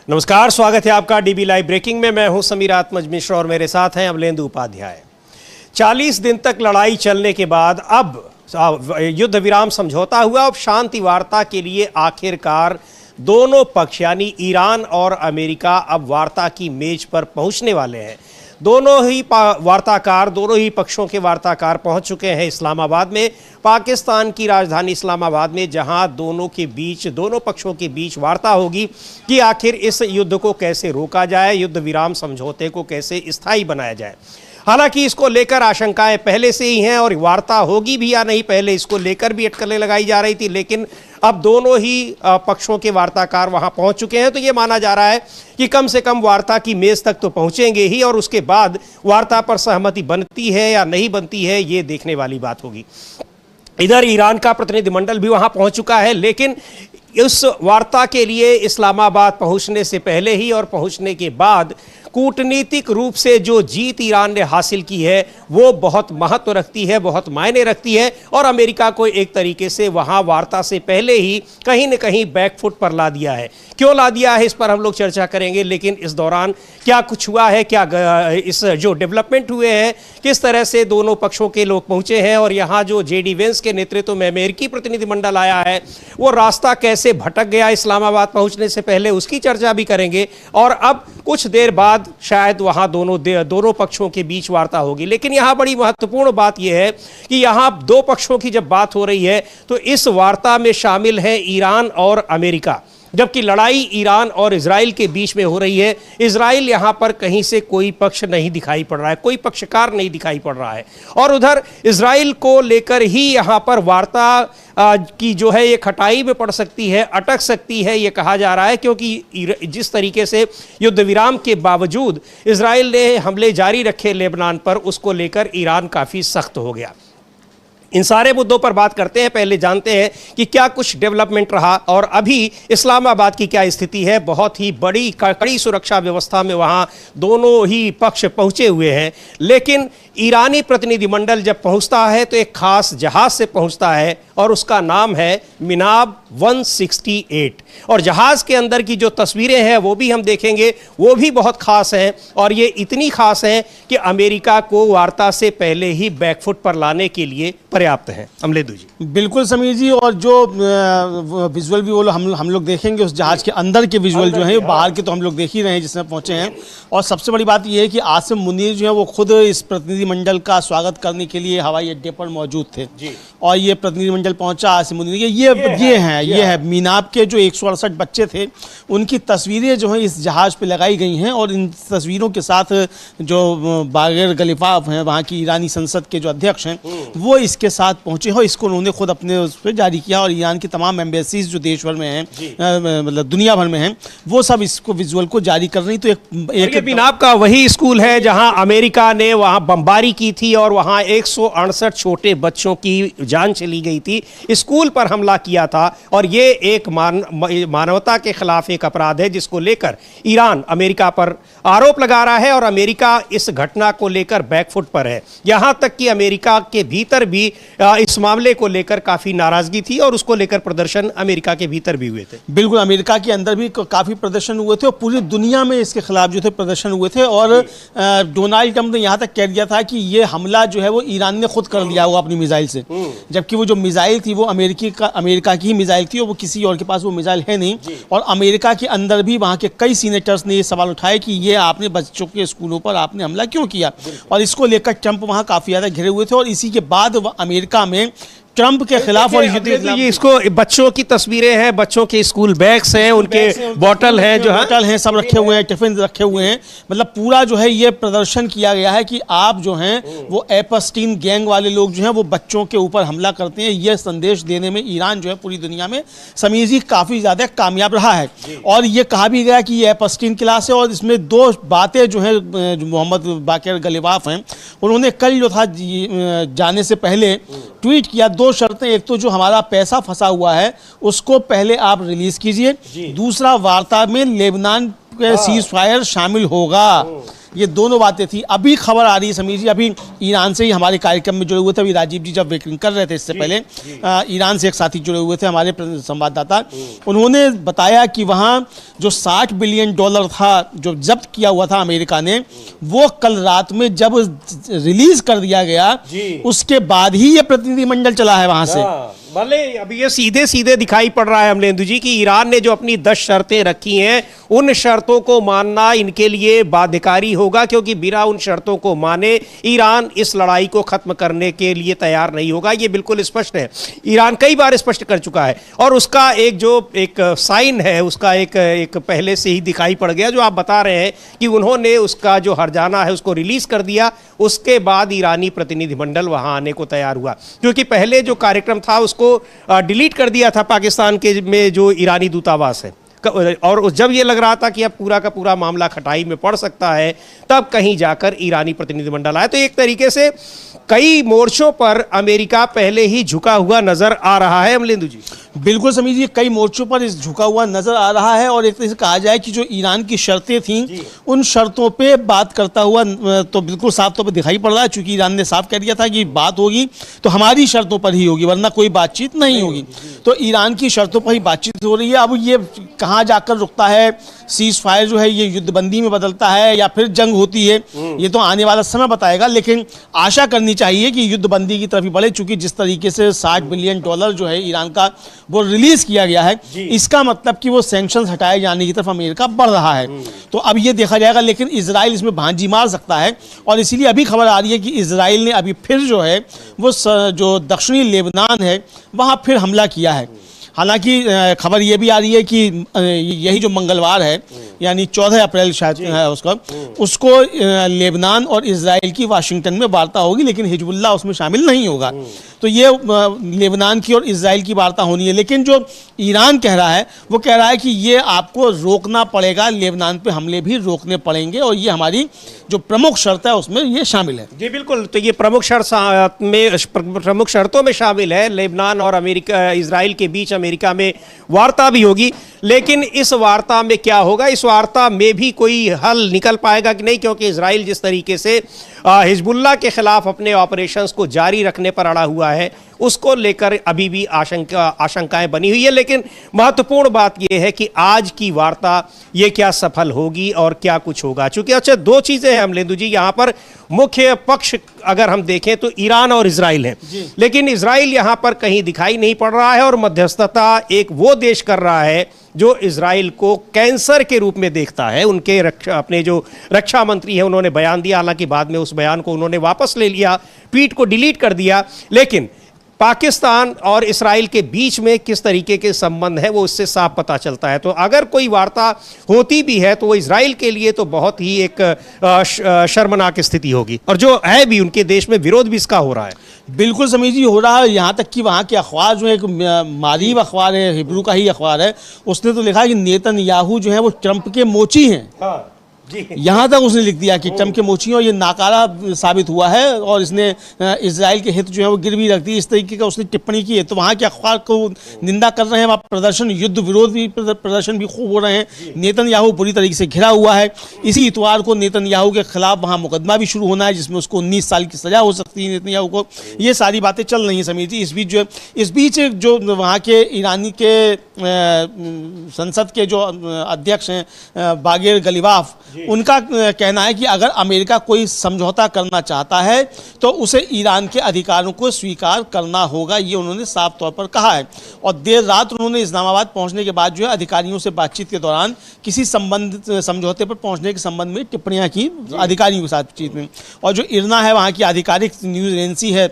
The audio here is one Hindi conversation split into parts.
नमस्कार, स्वागत है आपका डीबी लाइव ब्रेकिंग में। मैं हूं समीर आत्मज मिश्रा और मेरे साथ हैं अमलेंदु उपाध्याय। 40 दिन तक लड़ाई चलने के बाद अब युद्ध विराम समझौता हुआ। अब शांति वार्ता के लिए आखिरकार दोनों पक्ष यानी ईरान और अमेरिका अब वार्ता की मेज पर पहुंचने वाले हैं। दोनों ही पक्षों के वार्ताकार पहुंच चुके हैं इस्लामाबाद में, पाकिस्तान की राजधानी इस्लामाबाद में, जहां दोनों पक्षों के बीच वार्ता होगी कि आखिर इस युद्ध को कैसे रोका जाए, युद्ध विराम समझौते को कैसे स्थायी बनाया जाए। हालांकि इसको लेकर आशंकाएं पहले से ही हैं और वार्ता होगी भी या नहीं, पहले इसको लेकर भी अटकलें लगाई जा रही थी, लेकिन अब दोनों ही पक्षों के वार्ताकार वहां पहुंच चुके हैं। तो ये माना जा रहा है कि कम से कम वार्ता की मेज तक तो पहुंचेंगे ही, और उसके बाद वार्ता पर सहमति बनती है या नहीं बनती है, ये देखने वाली बात होगी। इधर ईरान का प्रतिनिधिमंडल भी वहां पहुंच चुका है, लेकिन इस वार्ता के लिए इस्लामाबाद पहुंचने से पहले ही और पहुंचने के बाद कूटनीतिक रूप से जो जीत ईरान ने हासिल की है वो बहुत महत्व रखती है, बहुत मायने रखती है, और अमेरिका को एक तरीके से वहां वार्ता से पहले ही कहीं न कहीं बैकफुट पर ला दिया है। क्यों ला दिया है इस पर हम लोग चर्चा करेंगे, लेकिन इस दौरान क्या कुछ हुआ है, क्या इस जो डेवलपमेंट हुए हैं, किस तरह से दोनों पक्षों के लोग पहुंचे हैं, और यहाँ जो जेडी वेंस के नेतृत्व में अमेरिकी प्रतिनिधिमंडल आया है वो रास्ता कैसे भटक गया इस्लामाबाद पहुंचने से पहले, उसकी चर्चा भी करेंगे। और अब कुछ देर बाद शायद वहां दोनों पक्षों के बीच वार्ता होगी। लेकिन यहां बड़ी महत्वपूर्ण बात यह है कि यहां दो पक्षों की जब बात हो रही है तो इस वार्ता में शामिल है ईरान और अमेरिका, जबकि लड़ाई ईरान और इजराइल के बीच में हो रही है। इजराइल यहां पर कहीं से कोई पक्ष नहीं दिखाई पड़ रहा है, कोई पक्षकार नहीं दिखाई पड़ रहा है, और उधर इजराइल को लेकर ही यहां पर वार्ता की जो है ये खटाई में पड़ सकती है, अटक सकती है, ये कहा जा रहा है, क्योंकि जिस तरीके से युद्ध विराम के बावजूद इजराइल ने हमले जारी रखे लेबनान पर, उसको लेकर ईरान काफ़ी सख्त हो गया। इन सारे मुद्दों पर बात करते हैं। पहले जानते हैं कि क्या कुछ डेवलपमेंट रहा और अभी इस्लामाबाद की क्या स्थिति है। बहुत ही बड़ी कड़ी सुरक्षा व्यवस्था में वहां दोनों ही पक्ष पहुंचे हुए हैं, लेकिन ईरानी प्रतिनिधिमंडल जब पहुंचता है तो एक खास जहाज से पहुंचता है और उसका नाम है मिनाब 168, और जहाज के अंदर की जो तस्वीरें हैं वो भी हम देखेंगे, वो भी बहुत खास हैं, और ये इतनी खास हैं कि अमेरिका को वार्ता से पहले ही बैकफुट पर लाने के लिए पर्याप्त है। अमलेदु जी। बिल्कुल समीर जी, और जो विजुअल भी वो हम लोग देखेंगे, उस जहाज के अंदर के विजुअल जो हैं, बाहर के तो हम लोग देख ही रहे हैं जिसमें पहुंचे हैं। और सबसे बड़ी बात ये है कि आसिम मुनीर जो है वो खुद इस प्रतिनिधिमंडल का स्वागत करने के लिए हवाई अड्डे पर मौजूद थे जी। और ये प्रतिनिधिमंडल पहुंचा आसिम मुनीर के, ये है मीनाब के जो 168 बच्चे थे, उनकी तस्वीरें जो हैं इस जहाज पे लगाई गई हैं, और इन तस्वीरों के साथ जो बागर गलिफाफ हैं वहाँ की ईरानी संसद के जो अध्यक्ष हैं वो इसके साथ पहुंचे हैं। इसको उन्होंने खुद अपने उस पर जारी किया, और ईरान की तमाम एम्बेसीज जो देश भर में हैं, मतलब दुनिया भर में हैं, वो सब इसको विजुअल को जारी कर रही। तो एक मीनाब का वही स्कूल है जहां अमेरिका ने वहां बमबारी की थी और वहां 168 छोटे बच्चों की जान चली गई थी, स्कूल पर हमला किया था, और ये एक मानवता के खिलाफ एक अपराध है जिसको लेकर ईरान अमेरिका पर आरोप लगा रहा है, और अमेरिका इस घटना को लेकर बैकफुट पर है। यहां तक कि अमेरिका के भीतर भी इस मामले को लेकर काफी नाराजगी थी, और उसको लेकर प्रदर्शन अमेरिका के भीतर भी हुए थे। बिल्कुल, अमेरिका के अंदर भी काफी प्रदर्शन हुए थे, और पूरी दुनिया में इसके खिलाफ जो थे प्रदर्शन हुए थे। और डोनाल्ड ट्रंप ने यहां तक कह दिया था कि ये हमला जो है वो ईरान ने खुद कर लिया होगा अपनी मिसाइल से, जबकि वो जो मिसाइल थी वो अमेरिका की ही मिसाइल थी, और वो किसी और के पास वो मिसाइल है नहीं। और अमेरिका के अंदर भी वहां के कई सीनेटर्स ने ये सवाल उठाए कि ये आपने बच्चों के स्कूलों पर आपने हमला क्यों किया, और इसको लेकर ट्रंप वहां काफी ज्यादा घिरे हुए थे। और इसी के बाद अमेरिका में ट्रंप के खिलाफ और ये इसको बच्चों की तस्वीरें हैं, बच्चों के स्कूल बैग्स हैं, उनके बॉटल हैं, जो बॉटल हैं सब रखे हुए हैं, टिफिन रखे हुए हैं। मतलब पूरा जो है ये प्रदर्शन किया गया है कि आप जो हैं वो एपस्टीन गैंग वाले लोग जो हैं वो बच्चों के ऊपर हमला करते हैं। ये संदेश देने में ईरान जो है पूरी दुनिया में समीर जी काफ़ी ज़्यादा कामयाब रहा है। और ये कहा भी गया कि ये एपस्टीन क्लास है, और इसमें दो बातें जो हैं मोहम्मद बाकर गलिफाफ हैं उन्होंने कल जो था जाने से पहले ट्वीट किया, दो शर्तें, एक तो जो हमारा पैसा फंसा हुआ है उसको पहले आप रिलीज कीजिए, दूसरा वार्ता में लेबनान के सीज फायर शामिल होगा। ये दोनों बातें थी। अभी खबर आ रही है समीर जी, अभी ईरान से ही हमारे कार्यक्रम में जुड़े हुए थे, अभी राजीव जी जब ब्रेकिंग कर रहे थे इससे पहले ईरान से एक साथी जुड़े हुए थे हमारे संवाददाता, उन्होंने बताया कि वहाँ जो $60 बिलियन था जो जब्त किया हुआ था अमेरिका ने, वो कल रात में जब रिलीज कर दिया गया उसके बाद ही ये प्रतिनिधिमंडल चला है वहां से। भले अभी ये सीधे सीधे दिखाई पड़ रहा है अमलेंदु जी कि ईरान ने जो अपनी 10 शर्तें रखी हैं उन शर्तों को मानना इनके लिए बाध्यकारी होगा, क्योंकि बिना उन शर्तों को माने ईरान इस लड़ाई को खत्म करने के लिए तैयार नहीं होगा। ये बिल्कुल स्पष्ट है, ईरान कई बार स्पष्ट कर चुका है और उसका एक साइन है, उसका एक पहले से ही दिखाई पड़ गया जो आप बता रहे हैं कि उन्होंने उसका जो हर्जाना है उसको रिलीज कर दिया, उसके बाद ईरानी प्रतिनिधिमंडल वहां आने को तैयार हुआ। क्योंकि पहले जो कार्यक्रम था उसको डिलीट कर दिया था पाकिस्तान के में जो ईरानी दूतावास है, और जब ये लग रहा था कि अब पूरा का पूरा मामला खटाई में पड़ सकता है, तब कहीं जाकर ईरानी प्रतिनिधिमंडल आया। तो एक तरीके से कई मोर्चों पर अमेरिका पहले ही झुका हुआ नजर आ रहा है अमलेंदु जी। बिल्कुल समझिए, कई मोर्चों पर इस झुका हुआ नजर आ रहा है और एक तरह से कहा जाए कि जो ईरान की शर्तें थीं उन शर्तों पे बात करता हुआ तो बिल्कुल साफ तौर पर दिखाई पड़ रहा है, चूंकि ईरान ने साफ कह दिया था कि बात होगी तो हमारी शर्तों पर ही होगी, वरना कोई बातचीत नहीं होगी। तो ईरान की शर्तों पर ही बातचीत हो रही है। अब ये कहाँ जाकर रुकता है, सीज फायर जो है ये युद्धबंदी में बदलता है या फिर जंग होती है, ये तो आने वाला समय बताएगा, लेकिन आशा करनी चाहिए कि युद्धबंदी की तरफ ही बढ़े, चूंकि जिस तरीके से $60 बिलियन जो है ईरान का वो रिलीज किया गया है, इसका मतलब कि वो सैंक्शंस हटाए जाने की तरफ अमेरिका बढ़ रहा है। तो अब ये देखा जाएगा, लेकिन इजराइल इसमें भांजी मार सकता है और इसीलिए अभी खबर आ रही है कि इजराइल ने अभी फिर जो है वो जो दक्षिणी लेबनान है वहां फिर हमला किया है। हालांकि खबर ये भी आ रही है कि यही जो मंगलवार है यानी 14 अप्रैल शायद है उसको लेबनान और इजराइल की वाशिंगटन में वार्ता होगी, लेकिन हिजबुल्लाह उसमें शामिल नहीं होगा। तो ये लेबनान की और इजराइल की वार्ता होनी है, लेकिन जो ईरान कह रहा है वो कह रहा है कि ये आपको रोकना पड़ेगा, लेबनान पे हमले भी रोकने पड़ेंगे और ये हमारी जो प्रमुख शर्त है उसमें ये शामिल है। जी बिल्कुल, तो ये प्रमुख शर्तों में शामिल है। लेबनान और अमेरिका इजराइल के बीच अमेरिका में वार्ता भी होगी, लेकिन इस वार्ता में क्या होगा, इस वार्ता में भी कोई हल निकल पाएगा कि नहीं, क्योंकि इजराइल जिस तरीके से हिजबुल्लाह के खिलाफ अपने ऑपरेशंस को जारी रखने पर अड़ा हुआ है उसको लेकर अभी भी आशंकाएं बनी हुई है। लेकिन महत्वपूर्ण बात यह है कि आज की वार्ता ये क्या सफल होगी और क्या कुछ होगा। चूंकि अच्छा दो चीजें हैं अमलेंदु जी, यहां पर मुख्य पक्ष अगर हम देखें तो ईरान और इजराइल है, लेकिन इजराइल यहां पर कहीं दिखाई नहीं पड़ रहा है और मध्यस्थता एक वो देश कर रहा है जो इजराइल को कैंसर के रूप में देखता है। उनके अपने जो रक्षा मंत्री है उन्होंने बयान दिया, हालांकि बाद में उस बयान को उन्होंने वापस ले लिया, ट्वीट को डिलीट कर दिया, लेकिन पाकिस्तान और इस्राइल के बीच में किस तरीके के संबंध है वो इससे साफ पता चलता है। तो अगर कोई वार्ता होती भी है तो वो इस्राइल के लिए तो बहुत ही एक शर्मनाक स्थिति होगी, और जो है भी उनके देश में विरोध भी इसका हो रहा है। बिल्कुल समीर जी, हो रहा है। यहाँ तक कि वहाँ के अखबार जो है, एक मारीब अखबार है, हिब्रू का ही अखबार है, उसने तो लिखा है कि नेतन्याहू जो है वो ट्रंप के मोची हैं। हाँ। यहाँ तक उसने लिख दिया कि ट्रंप के मोची और ये नाकारा साबित हुआ है और इसने इजराइल के हित जो है वो गिर भी रख दी, इस तरीके का उसने टिप्पणी की है। तो वहाँ के अखबार को निंदा कर रहे हैं, वहाँ प्रदर्शन, युद्ध विरोधी प्रदर्शन भी खूब हो रहे हैं। नेतन्याहू पूरी तरीके से घिरा हुआ है। इसी इतवार को नेतन्याहू के खिलाफ वहाँ मुकदमा भी शुरू होना है जिसमें उसको 19 साल की सजा हो सकती है नेतन्याहू को। ये सारी बातें चल रही हैं समीर जी। इस बीच जो वहाँ के ईरानी के संसद के जो अध्यक्ष हैं बागेर गलीबाफ, उनका कहना है कि अगर अमेरिका कोई समझौता करना चाहता है तो उसे ईरान के अधिकारों को स्वीकार करना होगा, ये उन्होंने साफ तौर पर कहा है। और देर रात उन्होंने इस्लामाबाद पहुंचने के बाद जो है अधिकारियों से बातचीत के दौरान किसी समझौते पर पहुंचने के संबंध में टिप्पणियां की अधिकारियों के साथ बातचीत में। और जो इरना है, वहाँ की आधिकारिक न्यूज़ एजेंसी है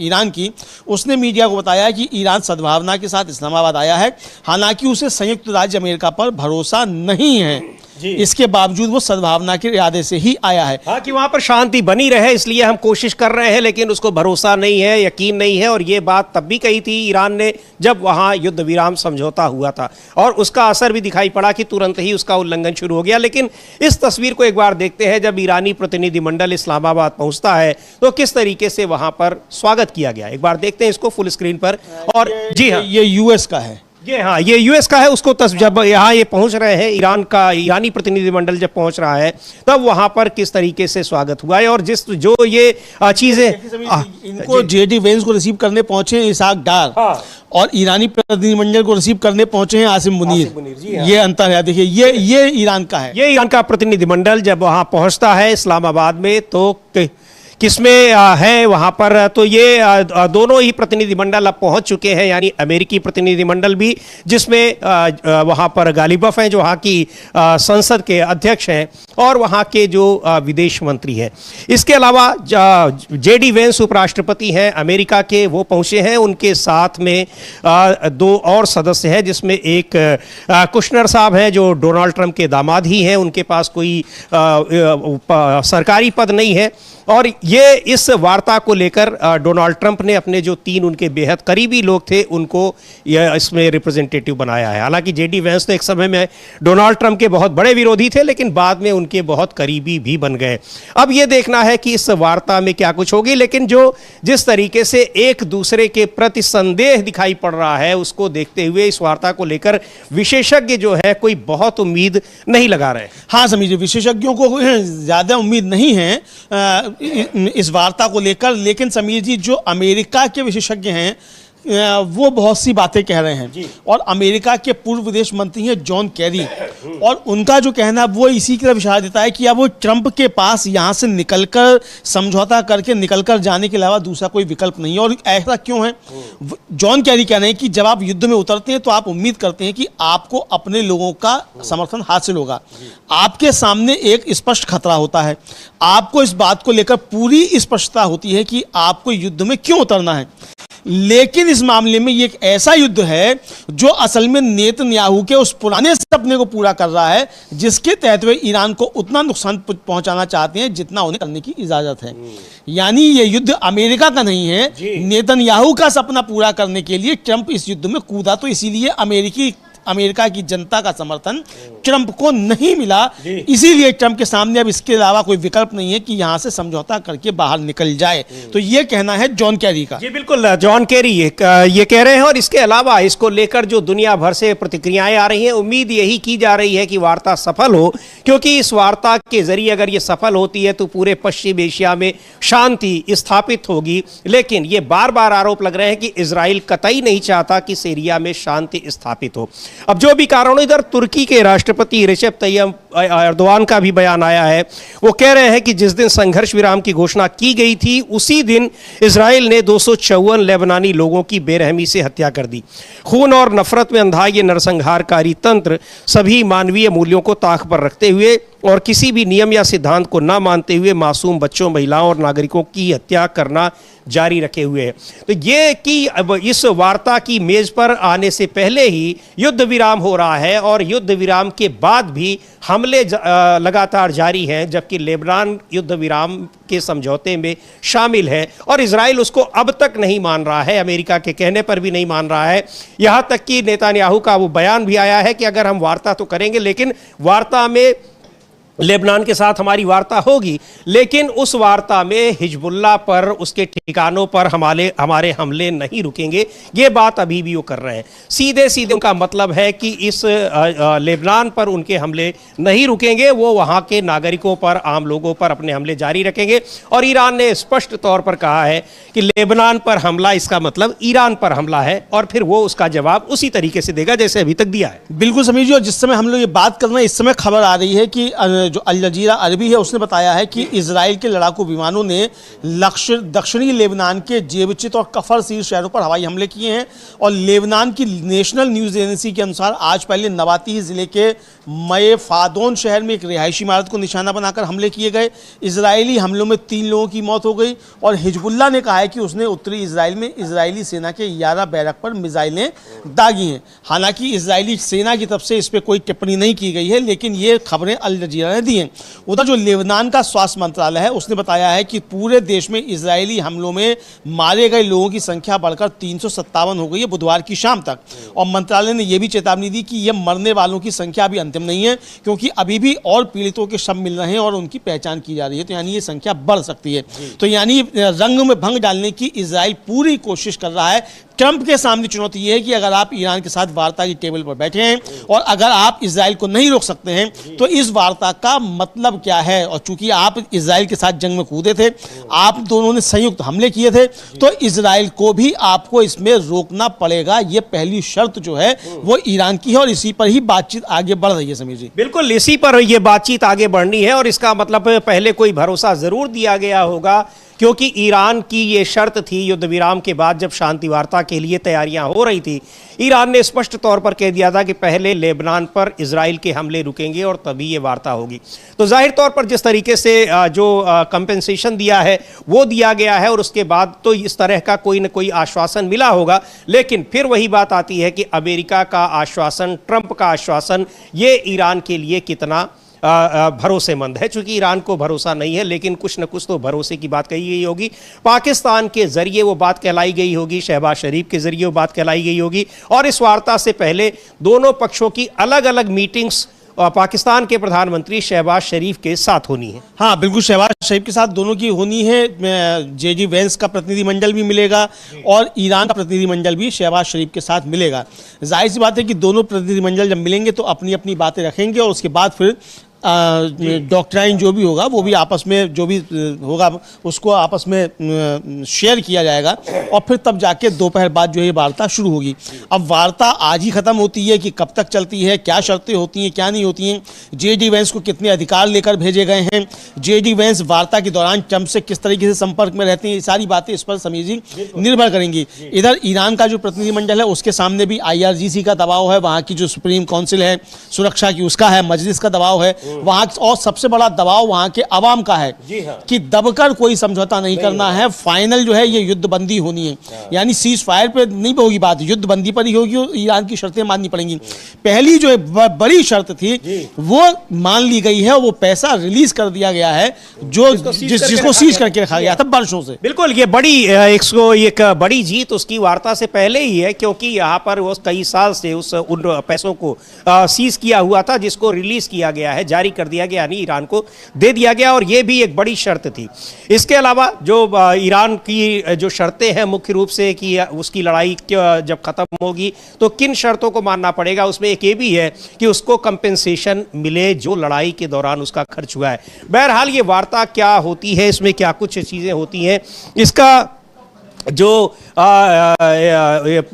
ईरान की, उसने मीडिया को बताया कि ईरान सद्भावना के साथ इस्लामाबाद आया है, हालांकि उसे संयुक्त राज्य अमेरिका पर भरोसा नहीं है, इसके बावजूद वो सद्भावना के इरादे से ही आया है। हाँ, कि वहां पर शांति बनी रहे इसलिए हम कोशिश कर रहे हैं, लेकिन उसको भरोसा नहीं है, यकीन नहीं है। और ये बात तब भी कही थी ईरान ने जब वहां युद्ध विराम समझौता हुआ था, और उसका असर भी दिखाई पड़ा कि तुरंत ही उसका उल्लंघन शुरू हो गया। लेकिन इस तस्वीर को एक बार देखते हैं, जब ईरानी प्रतिनिधिमंडल इस्लामाबाद पहुंचता है तो किस तरीके से वहां पर स्वागत किया गया। एक बार देखते हैं इसको फुल स्क्रीन पर। और जी हाँ, ये यूएस का है ये हाँ, ये यूएस का है। उसको जब यहाँ ये पहुंच रहे हैं, ईरानी प्रतिनिधिमंडल जब पहुंच रहा है, तब वहां पर किस तरीके से स्वागत हुआ है और जो ये चीजें इनको जेडी वेंस को रिसीव करने पहुंचे हैं इसाक डार, और ईरानी प्रतिनिधिमंडल को रिसीव करने पहुंचे हैं आसिम मुनीर। ये अंतर है, देखिए ये ईरान का है। ये ईरान का प्रतिनिधिमंडल जब वहां पहुंचता है इस्लामाबाद में, तो किसमें है वहां पर, तो ये दोनों ही प्रतिनिधिमंडल अब पहुंच चुके हैं, यानी अमेरिकी प्रतिनिधिमंडल भी, जिसमें वहां पर गालिबफ हैं जो वहां की संसद के अध्यक्ष हैं, और वहां के जो विदेश मंत्री हैं। इसके अलावा जेडी वेंस उपराष्ट्रपति हैं अमेरिका के, वो पहुंचे हैं। उनके साथ में दो और सदस्य हैं, जिसमें एक कुशनर साहब हैं जो डोनाल्ड ट्रंप के दामाद ही हैं। उनके पास कोई सरकारी पद नहीं है, और ये इस वार्ता को लेकर डोनाल्ड ट्रंप ने अपने जो 3 उनके बेहद करीबी लोग थे उनको इसमें रिप्रेजेंटेटिव बनाया है। हालांकि जेडी वेंस तो एक समय में डोनाल्ड ट्रंप के बहुत बड़े विरोधी थे, लेकिन बाद में उनके बहुत करीबी भी बन गए। अब ये देखना है कि इस वार्ता में क्या कुछ होगी, लेकिन जिस तरीके से एक दूसरे के प्रति संदेह दिखाई पड़ रहा है, उसको देखते हुए इस वार्ता को लेकर विशेषज्ञ जो है कोई बहुत उम्मीद नहीं लगा रहे। हाँ समीर जी, विशेषज्ञों को ज्यादा उम्मीद नहीं है इस वार्ता को लेकर, लेकिन समीर जी जो अमेरिका के विशेषज्ञ हैं वो बहुत सी बातें कह रहे हैं, और अमेरिका के पूर्व विदेश मंत्री हैं जॉन कैरी, और उनका जो कहना वो इसी की तरफ इशारा देता है कि अब वो ट्रंप के पास यहाँ से निकलकर समझौता करके निकलकर जाने के अलावा दूसरा कोई विकल्प नहीं है। और ऐसा क्यों है? जॉन कैरी कह रहे हैं कि जब आप युद्ध में उतरते हैं तो आप उम्मीद करते हैं कि आपको अपने लोगों का समर्थन हासिल होगा, आपके सामने एक स्पष्ट खतरा होता है, आपको इस बात को लेकर पूरी स्पष्टता होती है कि आपको युद्ध में क्यों उतरना है। लेकिन इस मामले में ये एक ऐसा युद्ध है जो असल में नेतन्याहू के उस पुराने सपने को पूरा कर रहा है, जिसके तहत वे ईरान को उतना नुकसान पहुंचाना चाहते हैं जितना उन्हें करने की इजाजत है। यानी ये युद्ध अमेरिका का नहीं है, नेतन्याहू का सपना पूरा करने के लिए ट्रंप इस युद्ध में कूदा, तो इसीलिए अमेरिका की जनता का समर्थन ट्रंप को नहीं मिला, इसीलिए ट्रंप के सामने अब इसके अलावा कोई विकल्प नहीं है कि यहां से समझौता करके बाहर निकल जाए। तो ये कहना है जॉन कैरी का। जी बिल्कुल, जॉन कैरी ये कह रहे हैं, और इसके अलावा इसको लेकर जो दुनिया भर से प्रतिक्रियाएं आ रही हैं, उम्मीद यही की जा रही है कि वार्ता सफल हो, क्योंकि इस वार्ता के जरिए अगर ये सफल होती है तो पूरे पश्चिम एशिया में शांति स्थापित होगी। लेकिन ये बार बार आरोप लग रहे हैं कि इजराइल कतई नहीं चाहता कि सीरिया में शांति स्थापित हो। अब जो भी कारण, इधर तुर्की के राष्ट्रपति रिसेप तैयब एर्दोआन का भी बयान आया है। वो कह रहे हैं कि जिस दिन संघर्ष विराम की घोषणा की गई थी, उसी दिन इजराइल ने 254 लेबनानी लोगों की बेरहमी से हत्या कर दी। खून और नफरत में अंधा ये नरसंहारकारी तंत्र सभी मानवीय मूल्यों को ताक पर रखते हुए और किसी भी नियम या सिद्धांत को ना मानते हुए मासूम बच्चों, महिलाओं और नागरिकों की हत्या करना जारी रखे हुए है। तो ये कि अब इस वार्ता की मेज पर आने से पहले ही युद्ध विराम हो रहा है, और युद्ध विराम के बाद भी हमले लगातार जारी हैं, जबकि लेबनान युद्ध विराम के समझौते में शामिल है और इजराइल उसको अब तक नहीं मान रहा है, अमेरिका के कहने पर भी नहीं मान रहा है। यहां तक कि नेतन्याहू का वो बयान भी आया है कि अगर हम वार्ता तो करेंगे, लेकिन वार्ता में लेबनान के साथ हमारी वार्ता होगी, लेकिन उस वार्ता में हिजबुल्लाह पर, उसके ठिकानों पर हमारे हमले नहीं रुकेंगे। ये बात अभी भी वो कर रहे हैं। सीधे सीधे उनका मतलब है कि इस लेबनान पर उनके हमले नहीं रुकेंगे, वो वहाँ के नागरिकों पर, आम लोगों पर अपने हमले जारी रखेंगे। और ईरान ने स्पष्ट तौर पर कहा है कि लेबनान पर हमला, इसका मतलब ईरान पर हमला है, और फिर वो उसका जवाब उसी तरीके से देगा जैसे अभी तक दिया है। बिल्कुल समीर जी, और जिस समय हम लोग ये बात कर रहे हैं, इस समय खबर आ रही है कि जो अल जजीरा अरबी है उसने बताया है कि इजराइल के लड़ाकू विमानों ने दक्षिणी लेबनान के जेबचित और कफर सीर शहरों पर हवाई हमले किए हैं। और लेबनान की नेशनल न्यूज़ एजेंसी के अनुसार आज पहले नबाती जिले के मय फादोन शहर में एक रिहायशी इमारत को निशाना बनाकर हमले किए गए। इजरायली हमलों में 3 लोगों की मौत हो गई, और हिजबुल्लाह ने कहा है कि उसने उत्तरी इजराइल में इजरायली सेना के 11 बैरक पर मिसाइलें दागी हैं। हालांकि इजरायली सेना की तरफ से इस पर कोई टिप्पणी नहीं की गई है, लेकिन ये खबरें अल जजीरा ने दी हैं। उधर जो लेबनान का स्वास्थ्य मंत्रालय है उसने बताया है कि पूरे देश में इजरायली हमलों में मारे गए लोगों की संख्या बढ़कर 357 हो गई है बुधवार की शाम तक। और मंत्रालय ने यह भी चेतावनी दी कि यह मरने वालों की संख्या अभी अंतिम नहीं है, क्योंकि अभी भी और पीड़ितों के शव मिल रहे हैं और उनकी पहचान की जा रही है, तो यानी ये संख्या बढ़ सकती है। तो यानी रंग में भंग डालने की इजराइल पूरी कोशिश कर रहा है ट्रंप के सामने चुनौती ये है कि अगर आप ईरान के साथ वार्ता की टेबल पर बैठे हैं और अगर आप इजराइल को नहीं रोक सकते हैं तो इस वार्ता का मतलब क्या है। और चूंकि आप इजराइल के साथ जंग में कूदे थे, आप दोनों ने संयुक्त हमले किए थे, तो इजराइल को भी आपको इसमें रोकना पड़ेगा। ये पहली शर्त जो है वो ईरान की है और इसी पर ही बातचीत आगे बढ़ रही है। समीर जी, बिल्कुल इसी पर यह बातचीत आगे बढ़नी है और इसका मतलब पहले कोई भरोसा जरूर दिया गया होगा, क्योंकि ईरान की ये शर्त थी युद्ध विराम के बाद जब शांति वार्ता के लिए तैयारियां हो रही थी। ईरान ने स्पष्ट तौर पर कह दिया था कि पहले लेबनान पर इजराइल के हमले रुकेंगे और तभी ये वार्ता होगी। तो जाहिर तौर पर जिस तरीके से जो कंपेंसेशन दिया है वो दिया गया है और उसके बाद तो इस तरह का कोई न कोई आश्वासन मिला होगा। लेकिन फिर वही बात आती है कि अमेरिका का आश्वासन, ट्रंप का आश्वासन, ये ईरान के लिए कितना भरोसेमंद है। चूंकि ईरान को भरोसा नहीं है, लेकिन कुछ न कुछ तो भरोसे की बात कही गई होगी। पाकिस्तान के जरिए वो बात कहलाई गई होगी, शहबाज शरीफ के जरिए वो बात कहलाई गई होगी और इस वार्ता से पहले दोनों पक्षों की अलग अलग मीटिंग्स पाकिस्तान के प्रधानमंत्री शहबाज शरीफ के साथ होनी है। हाँ बिल्कुल, शहबाज शरीफ के साथ दोनों की होनी है। जेडी वेंस का प्रतिनिधिमंडल भी मिलेगा और ईरान का प्रतिनिधिमंडल भी शहबाज शरीफ के साथ मिलेगा। जाहिर सी बात है कि दोनों प्रतिनिधिमंडल जब मिलेंगे तो अपनी अपनी बातें रखेंगे और उसके बाद फिर डॉक्ट्राइन जो भी होगा वो भी आपस में जो भी होगा उसको आपस में शेयर किया जाएगा और फिर तब जाके दोपहर बाद जो है वार्ता शुरू होगी। अब वार्ता आज ही ख़त्म होती है कि कब तक चलती है, क्या शर्तें होती हैं, क्या नहीं होती हैं, जेडी वेंस को कितने अधिकार लेकर भेजे गए हैं, जेडी वेंस वार्ता के दौरान ट्रंप से किस तरीके से संपर्क में रहते हैं, ये सारी बातें इस पर समीर जी निर्भर करेंगी। इधर ईरान का जो प्रतिनिधिमंडल है उसके सामने भी IRGC का दबाव है, वहाँ की जो सुप्रीम काउंसिल है सुरक्षा की उसका है, मजलिस का दबाव है वहां, और सबसे बड़ा दबाव वहां के अवाम का है कि दबकर कोई समझौता नहीं करना है। फाइनल जो है ये युद्धबंदी होनी है, यानी सीज फायर पे नहीं होगी बात, युद्धबंदी पर ही होगी और ईरान की शर्तें माननी पड़ेंगी। पहली जो बड़ी शर्त थी वो मान ली गई है, वो पैसा रिलीज कर दिया गया है जो जिसको सीज करके रखा गया था वर्षों से। बिल्कुल, ये बड़ी एक बड़ी जीत उसकी वार्ता से पहले ही है, क्योंकि यहाँ पर वो कई साल से उन पैसों को सीज किया हुआ था जिसको रिलीज किया गया है, जारी कर दिया गया, यानी ईरान को दे दिया गया और यह भी एक बड़ी शर्त थी। इसके अलावा जो ईरान की जो शर्तें हैं मुख्य रूप से कि उसकी लड़ाई जब खत्म होगी तो किन शर्तों को मानना पड़ेगा, उसमें एक ये भी है कि उसको कंपेंसेशन मिले जो लड़ाई के दौरान उसका खर्च हुआ है। बहरहाल ये वार्ता क्या होती है, इसमें क्या कुछ चीजें होती हैं, इसका जो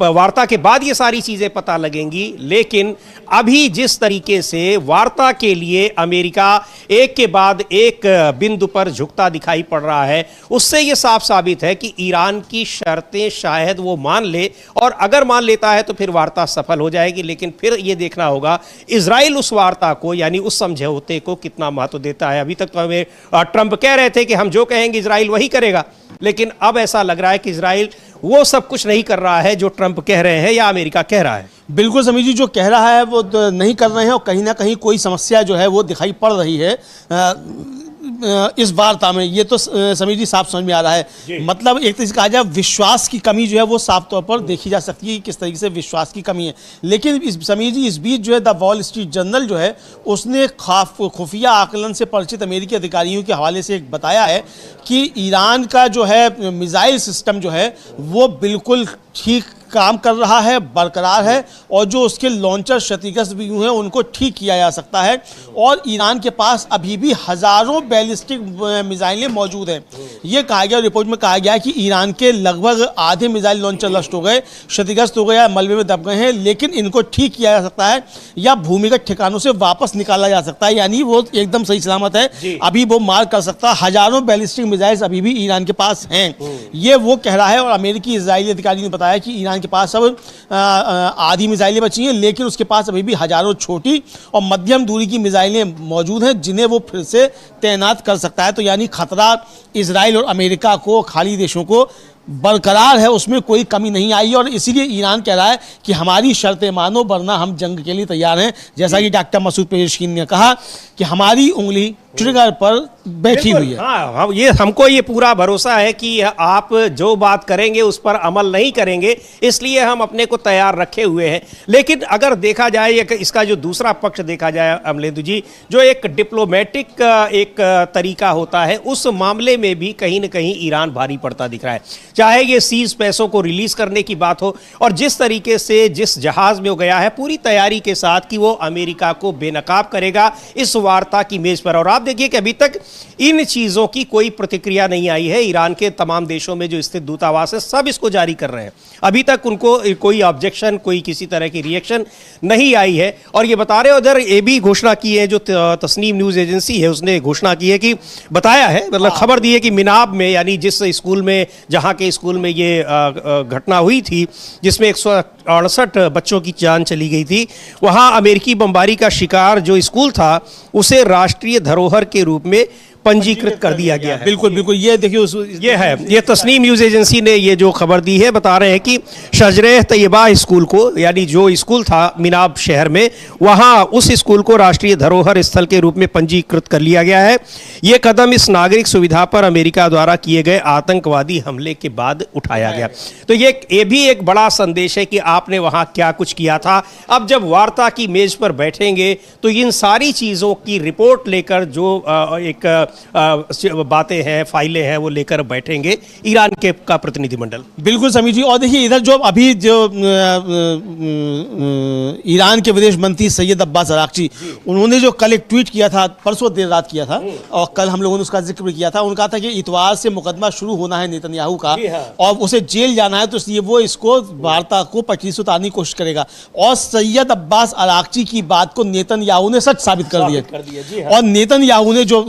वार्ता के बाद ये सारी चीजें पता लगेंगी। लेकिन अभी जिस तरीके से वार्ता के लिए अमेरिका एक के बाद एक बिंदु पर झुकता दिखाई पड़ रहा है, उससे ये साफ साबित है कि ईरान की शर्तें शायद वो मान ले, और अगर मान लेता है तो फिर वार्ता सफल हो जाएगी। लेकिन फिर ये देखना होगा इजराइल उस वार्ता को, यानी उस समझौते को कितना महत्व देता है। अभी तक तो हमें ट्रंप कह रहे थे कि हम जो कहेंगे इजराइल वही करेगा, लेकिन अब ऐसा लग रहा है कि इजराइल वो सब कुछ नहीं कर रहा है जो ट्रंप कह रहे हैं या अमेरिका कह रहा है। बिल्कुल समीर जी, जो कह रहा है वो नहीं कर रहे हैं और कहीं ना कहीं कोई समस्या जो है वो दिखाई पड़ रही है इस वार्ता में। ये तो समीर जी साफ समझ में आ रहा है। मतलब एक तरह से कहा जाए विश्वास की कमी जो है वो साफ तौर पर देखी जा सकती है कि किस तरीके से विश्वास की कमी है। लेकिन समीर जी इस बीच जो है द वॉल स्ट्रीट जर्नल जो है उसने खुफिया आकलन से परिचित अमेरिकी अधिकारियों के हवाले से बताया है कि ईरान का जो है मिसाइल सिस्टम जो है वो बिल्कुल ठीक काम कर रहा है, बरकरार है, और जो उसके लॉन्चर क्षतिग्रस्त भी हुए हैं उनको ठीक किया जा सकता है। और ईरान के पास अभी भी हज़ारों बैलिस्टिक मिसाइलें मौजूद हैं। ये कहा गया, रिपोर्ट में कहा गया कि ईरान के लगभग आधे मिसाइल लॉन्चर नष्ट हो गए, क्षतिग्रस्त हो गए या मलबे में दब गए हैं, लेकिन इनको ठीक किया जा सकता है या भूमिगत ठिकानों से वापस निकाला जा सकता है, यानी वो एकदम सही सलामत है, अभी वो मार कर सकता है। हज़ारों बैलिस्टिक मिसाइल्स अभी भी ईरान के पास हैं, ये वो कह रहा है। और अमेरिकी इजरायली अधिकारी ने बताया कि ईरान के पास अब आधी मिसाइलें बची हैं, लेकिन उसके पास अभी भी हजारों छोटी और मध्यम दूरी की मिसाइलें मौजूद हैं जिन्हें वो फिर से तैनात कर सकता है। तो यानी खतरा इजराइल और अमेरिका को, खाली देशों को बरकरार है, उसमें कोई कमी नहीं आई। और इसीलिए ईरान कह रहा है कि हमारी शर्तें मानो वरना हम जंग के लिए तैयार हैं। जैसा कि डॉक्टर मसूद पेशेकीन ने कहा कि हमारी उंगली ट्रिगर पर बैठी हुई है। हाँ, हमको ये पूरा भरोसा है कि आप जो बात करेंगे उस पर अमल नहीं करेंगे, इसलिए हम अपने को तैयार रखे हुए हैं। लेकिन अगर देखा जाए इसका जो दूसरा पक्ष देखा जाए अमलेंदु जी, जो एक डिप्लोमेटिक एक तरीका होता है, उस मामले में भी कहीं ना कहीं ईरान भारी पड़ता दिख रहा है। चाहे ये सीज पैसों को रिलीज करने की बात हो, और जिस तरीके से जिस जहाज में वो गया है पूरी तैयारी के साथ कि वो अमेरिका को बेनकाब करेगा इस वार्ता की मेज पर। और आप देखिए कि अभी तक इन चीजों की कोई प्रतिक्रिया नहीं आई है। ईरान के तमाम देशों में जो स्थित दूतावास है सब इसको जारी कर रहे हैं, अभी तक उनको कोई ऑब्जेक्शन, कोई किसी तरह की रिएक्शन नहीं आई है। और ये बता रहे उधर ये भी घोषणा की है, जो तस्नीम न्यूज एजेंसी है उसने घोषणा की है कि बताया है, मतलब खबर दी है कि मिनाब में, यानी जिस स्कूल में, जहां के स्कूल में ये घटना हुई थी जिसमें 168 बच्चों की जान चली गई थी, वहां अमेरिकी बमबारी का शिकार जो स्कूल था उसे राष्ट्रीय धरोहर के रूप में पंजीकृत कर दिया गया है। बिल्कुल बिल्कुल, ये देखिए ये तस्नीम न्यूज एजेंसी ने ये जो खबर दी है, बता रहे हैं कि शजरे तैयबा स्कूल को, यानी जो स्कूल था मिनाब शहर में, वहां उस स्कूल को राष्ट्रीय धरोहर स्थल के रूप में पंजीकृत कर लिया गया है। ये कदम इस नागरिक सुविधा पर अमेरिका द्वारा किए गए आतंकवादी हमले के बाद उठाया गया। तो ये भी एक बड़ा संदेश है कि आपने वहां क्या कुछ किया था। अब जब वार्ता की मेज पर बैठेंगे तो इन सारी चीजों की रिपोर्ट लेकर जो एक बातें हैं, फाइलें हैं, वो लेकर बैठेंगे ईरान के का प्रतिनिधिमंडल। बिल्कुल समीर जी। और देखिए इधर जो अभी जो ईरान के विदेश मंत्री सैयद अब्बास अराक्ची, उन्होंने जो कल एक ट्वीट किया था, परसों देर रात किया था और कल हम लोगों ने उसका जिक्र भी किया था। उन्होंने कहा था कि इतवार से मुकदमा शुरू होना है नेतन्याहू का और उसे जेल जाना है, तो इसलिए वो इसको वार्ता को पटरी से उतारने की कोशिश करेगा। और सैयद अब्बास अराक्ची की बात को नेतन्याहू ने सच साबित कर दिया। और नेतन्याहू ने जो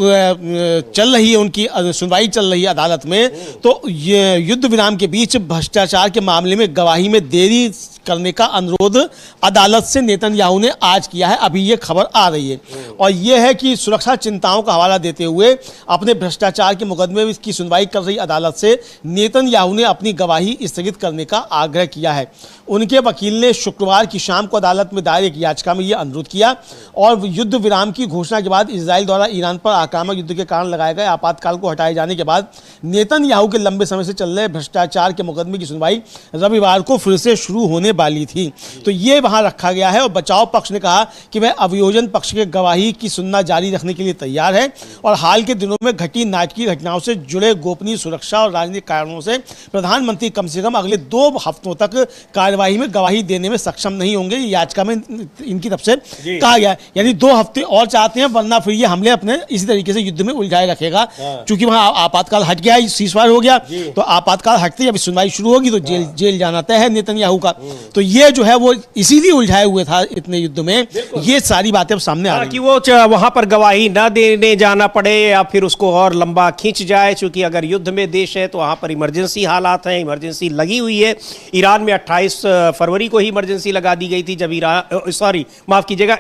चल रही है उनकी सुनवाई चल रही है अदालत में, तो ये युद्ध विराम के बीच भ्रष्टाचार के मामले में गवाही में देरी करने का अनुरोध अदालत से नेतन्याहू ने आज किया है। अभी ये खबर आ रही है और ये है कि सुरक्षा चिंताओं का हवाला देते हुए अपने भ्रष्टाचार के मुकदमे में की सुनवाई कर रही अदालत से नेतन्याहू ने अपनी गवाही स्थगित करने का आग्रह किया है। उनके वकील ने शुक्रवार की शाम को अदालत में दायर एक याचिका में यह अनुरोध किया और युद्ध विराम की घोषणा के बाद इजराइल द्वारा ईरान पर आक्रामक युद्ध के कारण लगाए गए आपातकाल को हटाए जाने के बाद नेतन्याहू के लंबे समय से चल रहे भ्रष्टाचार के मुकदमे की सुनवाई रविवार को फिर से शुरू होने वाली थी। तो ये वहां रखा गया है और बचाव पक्ष ने कहा कि वह अभियोजन पक्ष के गवाही की सुनना जारी रखने के लिए तैयार है और हाल के दिनों में घटी नाटकीय घटनाओं से जुड़े गोपनीय सुरक्षा और राजनीतिक कारणों से प्रधानमंत्री कम से कम अगले 2 हफ्तों तक कार्यवाही में गवाही देने में सक्षम नहीं होंगे। याचिका में इनकी तरफ से कहा गया, यानी 2 हफ्ते और चाहते हैं, वरना फिर ये हमले अपने इसी तरीके से युद्ध में उलझाए रखेगा। क्योंकि वहां आपातकाल हट गया, सीजफायर हो गया, तो आपातकाल हटते ही अभी सुनवाई शुरू होगी तो जेल जाना तय है नेतन्याहू का। तो ये जो है वो इसीलिए उलझाए हुए था इतने युद्ध में। ये सारी बातें अब सामने आ रही कि वो वहां पर गवाही न देने जाना पड़े या फिर उसको और लंबा खींच जाए, क्योंकि अगर युद्ध में देश है तो वहां पर इमरजेंसी हालात हैं, इमरजेंसी लगी हुई है। ईरान में 28 फरवरी को ही इमरजेंसी लगा दी गई थी जब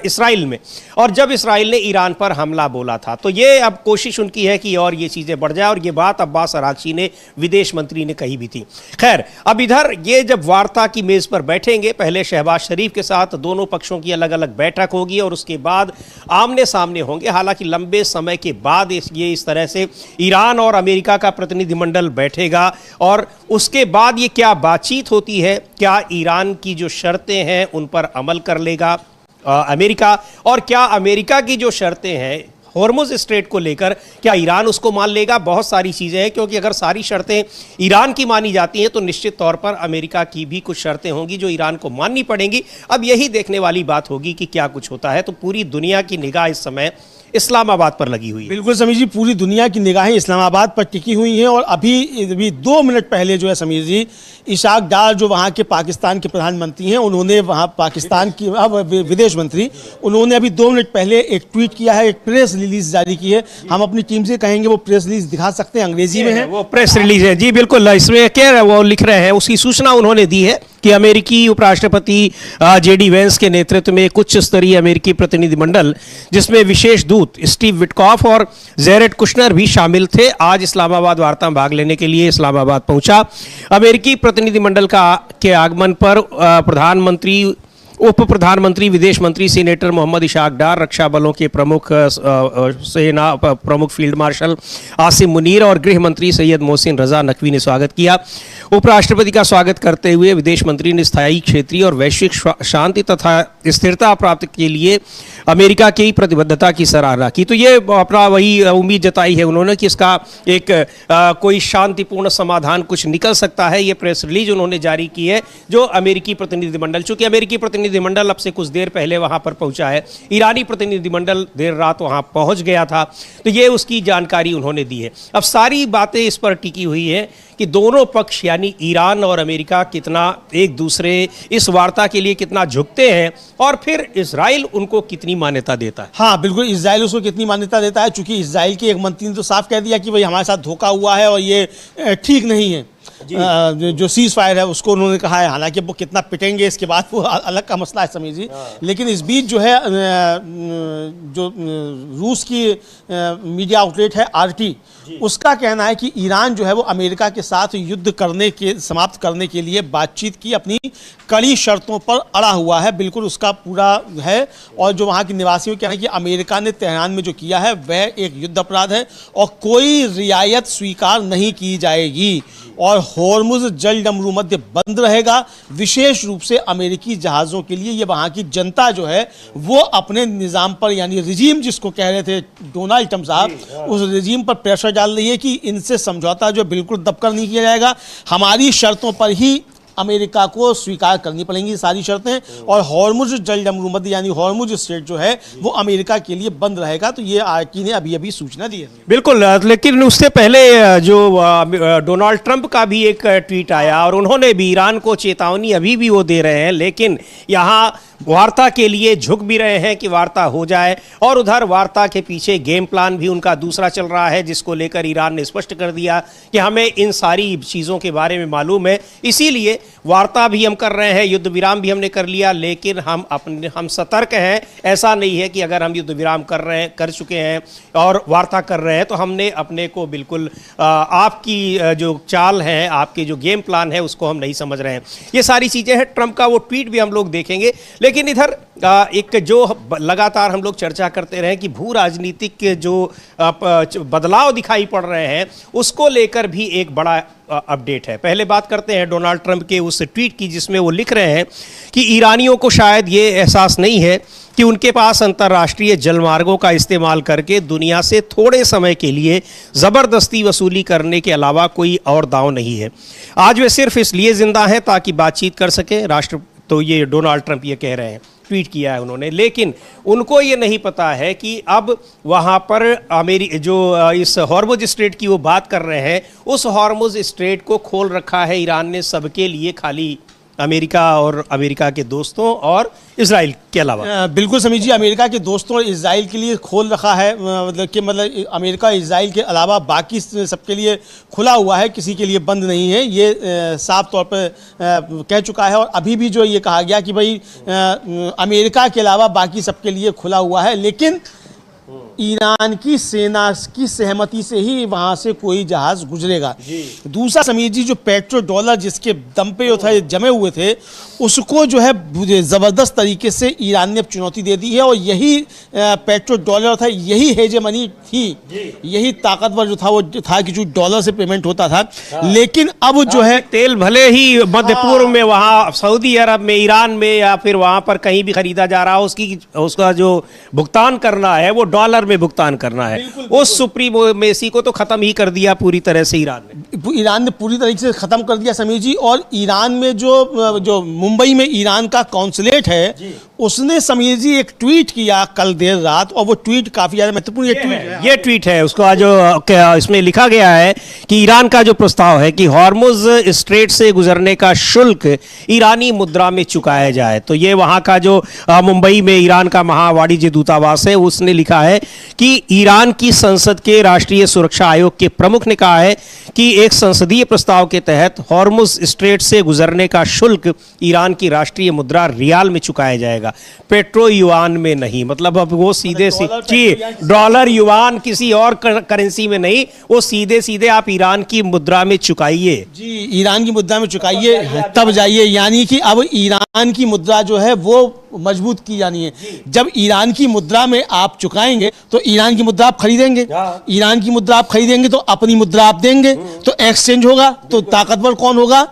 इसराइल में, और जब इसराइल ने ईरान पर हमला बोला था। तो ये अब कोशिश उनकी है कि और ये चीजें बढ़ जाए, और ये बात अब्बास अराक्ची ने, विदेश मंत्री ने कही भी थी। खैर, अब इधर ये जब वार्ता की मेज पर बैठेंगे, पहले शहबाज शरीफ के साथ दोनों पक्षों की अलग अलग बैठक होगी और उसके बाद आमने सामने होंगे। हालांकि लंबे समय के बाद ये इस तरह से ईरान और अमेरिका का प्रतिनिधिमंडल बैठेगा और उसके बाद ये क्या बातचीत होती है, क्या ईरान की जो शर्तें हैं उन पर अमल कर लेगा अमेरिका, और क्या अमेरिका की जो शर्तें हैं हॉर्मुज स्ट्रेट को लेकर क्या ईरान उसको मान लेगा। बहुत सारी चीज़ें हैं, क्योंकि अगर सारी शर्तें ईरान की मानी जाती हैं तो निश्चित तौर पर अमेरिका की भी कुछ शर्तें होंगी जो ईरान को माननी पड़ेंगी। अब यही देखने वाली बात होगी कि क्या कुछ होता है। तो पूरी दुनिया की निगाह इस समय इस्लामाबाद पर लगी हुई है। बिल्कुल समीर जी, पूरी दुनिया की निगाहें इस्लामाबाद पर टिकी हुई हैं। और अभी 2 मिनट पहले जो है समीर जी, इशाक डार जो वहाँ के पाकिस्तान के प्रधानमंत्री हैं, उन्होंने वहाँ पाकिस्तान की विदेश मंत्री, उन्होंने अभी 2 मिनट पहले एक ट्वीट किया है, एक प्रेस रिलीज जारी की है। हम अपनी टीम से कहेंगे वो प्रेस रिलीज दिखा सकते हैं, अंग्रेजी में है वो प्रेस रिलीज है। जी बिल्कुल, इसमें क्या वो लिख रहे हैं, उसकी सूचना उन्होंने दी है कि अमेरिकी उपराष्ट्रपति JD वेंस के नेतृत्व में एक उच्च स्तरीय अमेरिकी प्रतिनिधिमंडल, जिसमें विशेष दूत स्टीव विटकॉफ और जेरेड कुशनर भी शामिल थे, आज इस्लामाबाद वार्ता में भाग लेने के लिए इस्लामाबाद पहुंचा। अमेरिकी प्रतिनिधिमंडल के आगमन पर प्रधानमंत्री उप प्रधानमंत्री, विदेश मंत्री, सीनेटर मोहम्मद इशाक डार, रक्षा बलों के प्रमुख सेना प्रमुख फील्ड मार्शल आसिम मुनीर और गृह मंत्री सैयद मोहसिन रजा नकवी ने स्वागत किया। उपराष्ट्रपति का स्वागत करते हुए विदेश मंत्री ने स्थायी, क्षेत्रीय और वैश्विक शांति तथा स्थिरता प्राप्त के लिए अमेरिका की प्रतिबद्धता की सराहना की। तो ये अपना वही उम्मीद जताई है उन्होंने कि इसका एक कोई शांतिपूर्ण समाधान कुछ निकल सकता है। ये प्रेस रिलीज उन्होंने जारी की है, जो अमेरिकी प्रतिनिधिमंडल, चूंकि अमेरिकी प्रतिनिधिमंडल अब से कुछ देर पहले वहां पर पहुंचा है, ईरानी प्रतिनिधिमंडल देर रात वहां पहुंच गया था, तो ये उसकी जानकारी उन्होंने दी है। अब सारी बातें इस पर टिकी हुई है कि दोनों पक्ष यानी ईरान और अमेरिका कितना एक दूसरे इस वार्ता के लिए कितना झुकते हैं और फिर इजराइल उनको कितनी मान्यता देता है। हाँ बिल्कुल, इजराइल उसको कितनी मान्यता देता है, चूंकि इजराइल के एक मंत्री ने तो साफ कह दिया कि भाई हमारे साथ धोखा हुआ है और ये ठीक नहीं है। जो सीज फायर है उसको उन्होंने कहा है, हालांकि वो कितना पिटेंगे इसके बाद वो अलग का मसला है समझिए। लेकिन इस बीच जो है जो रूस की मीडिया आउटलेट है आरटी, उसका कहना है कि ईरान जो है वो अमेरिका के साथ युद्ध समाप्त करने के लिए बातचीत की अपनी कड़ी शर्तों पर अड़ा हुआ है, बिल्कुल उसका पूरा है। और जो वहाँ के निवासियों कहना है कि अमेरिका ने तेहरान में जो किया है वह एक युद्ध अपराध है और कोई रियायत स्वीकार नहीं की जाएगी और होर्मुज जल डमरू मध्य बंद रहेगा, विशेष रूप से अमेरिकी जहाज़ों के लिए। ये वहाँ की जनता जो है वो अपने निज़ाम पर, यानी रिजीम जिसको कह रहे थे डोनाल्ड ट्रंप साहब, उस रिजीम पर प्रेशर डाल रही है कि इनसे समझौता जो बिल्कुल दबकर नहीं किया जाएगा, हमारी शर्तों पर ही अमेरिका को स्वीकार करनी पड़ेंगी सारी शर्तें, और हॉर्मुज जल डमरू मध्य यानी हॉर्मुज स्ट्रेट जो है वो अमेरिका के लिए बंद रहेगा। तो ये आरटी ने अभी अभी सूचना दी है। बिल्कुल, लेकिन उससे पहले जो डोनाल्ड ट्रंप का भी एक ट्वीट आया और उन्होंने भी ईरान को चेतावनी अभी भी वो दे रहे हैं, लेकिन यहाँ वार्ता के लिए झुक भी रहे हैं कि वार्ता हो जाए, और उधर वार्ता के पीछे गेम प्लान भी उनका दूसरा चल रहा है, जिसको लेकर ईरान ने स्पष्ट कर दिया कि हमें इन सारी चीज़ों के बारे में मालूम है, इसीलिए वार्ता भी हम कर रहे हैं, युद्ध विराम भी हमने कर लिया, लेकिन हम सतर्क हैं। ऐसा नहीं है कि अगर हम युद्ध विराम कर चुके हैं और वार्ता कर रहे हैं तो हमने अपने को बिल्कुल आपकी जो चाल है, आपके जो गेम प्लान है उसको हम नहीं समझ रहे हैं। ये सारी चीज़ें हैं। ट्रंप का वो ट्वीट भी हम लोग देखेंगे, लेकिन इधर एक जो लगातार हम लोग चर्चा करते रहे कि भू राजनीतिक जो बदलाव दिखाई पड़ रहे हैं उसको लेकर भी एक बड़ा अपडेट है। पहले बात करते हैं डोनाल्ड ट्रंप के उस ट्वीट की, जिसमें वो लिख रहे हैं कि ईरानियों को शायद ये एहसास नहीं है कि उनके पास अंतर्राष्ट्रीय जलमार्गों का इस्तेमाल करके दुनिया से थोड़े समय के लिए ज़बरदस्ती वसूली करने के अलावा कोई और दांव नहीं है। आज वे सिर्फ इसलिए ज़िंदा हैं ताकि बातचीत कर सकें। तो ये डोनाल्ड ट्रंप ये कह रहे हैं, ट्वीट किया है उन्होंने, लेकिन उनको ये नहीं पता है कि अब वहाँ पर जो इस हॉर्मुज स्ट्रेट की वो बात कर रहे हैं, उस हॉर्मुज स्ट्रेट को खोल रखा है ईरान ने सबके लिए, खाली अमेरिका और अमेरिका के दोस्तों और इजराइल के अलावा। बिल्कुल समझिए, अमेरिका के दोस्तों और इजराइल के लिए खोल रखा है, मतलब अमेरिका इजराइल के अलावा बाकी सबके लिए खुला हुआ है, किसी के लिए बंद नहीं है। ये साफ तौर पर कह चुका है। और अभी भी जो ये कहा गया कि भाई अमेरिका के अलावा बाकी सबके लिए खुला हुआ है, लेकिन ईरान की सेना की सहमति से ही वहां से कोई जहाज गुजरेगा। दूसरा समीर जी, जो पेट्रो डॉलर जिसके दम पे जो था जमे हुए थे, उसको जो है ज़बरदस्त तरीके से ईरान ने अब चुनौती दे दी है, और यही पेट्रो डॉलर था, यही हेजेमनी थी, यही ताकतवर जो था वो था कि जो डॉलर से पेमेंट होता था। लेकिन अब जो है तेल भले ही मध्य पूर्व में, वहाँ सऊदी अरब में, ईरान में या फिर वहाँ पर कहीं भी खरीदा जा रहा हो, उसका जो भुगतान करना है वो डॉलर में भुगतान करना है। उस सुप्रीमेसी को तो खत्म ही कर दिया पूरी तरह से ईरान ने पूरी तरीके से खत्म कर दिया समीर जी। और ईरान में जो मुंबई में ईरान का कॉन्सुलेट है, उसने समीर जी एक ट्वीट किया कल देर रात, और वो ट्वीट काफी ज्यादा महत्वपूर्ण ये ट्वीट है। उसका जो इसमें लिखा गया है कि ईरान का जो प्रस्ताव है कि हॉर्मुज स्ट्रेट से गुजरने का शुल्क ईरानी मुद्रा में चुकाया जाए, तो ये वहां का जो मुंबई में ईरान का महावाणिज्य दूतावास है, उसने लिखा है कि ईरान की संसद के राष्ट्रीय सुरक्षा आयोग के प्रमुख ने कहा है कि एक संसदीय प्रस्ताव के तहत हॉर्मुज स्ट्रेट से गुजरने का शुल्क ईरान की राष्ट्रीय मुद्रा रियाल में चुकाया जाएगा। जाएगा, पेट्रो युआन में नहीं। मतलब अब वो सीधे डॉलर युआन किसी और करेंसी में नहीं, वो सीधे सीधे आप ईरान की मुद्रा में चुकाइए। जी, ईरान की मुद्रा में चुकाइए तब जाइए। यानी कि अब ईरान की मुद्रा जो है वो मजबूत की जानी है। जब ईरान की मुद्रा में आप चुकाएंगे तो ईरान की मुद्रा आप खरीदेंगे, ईरान की मुद्रा आप खरीदेंगे तो अपनी मुद्रा आप देंगे, तो एक्सचेंज होगा। तो ताकतवर कौन होगा?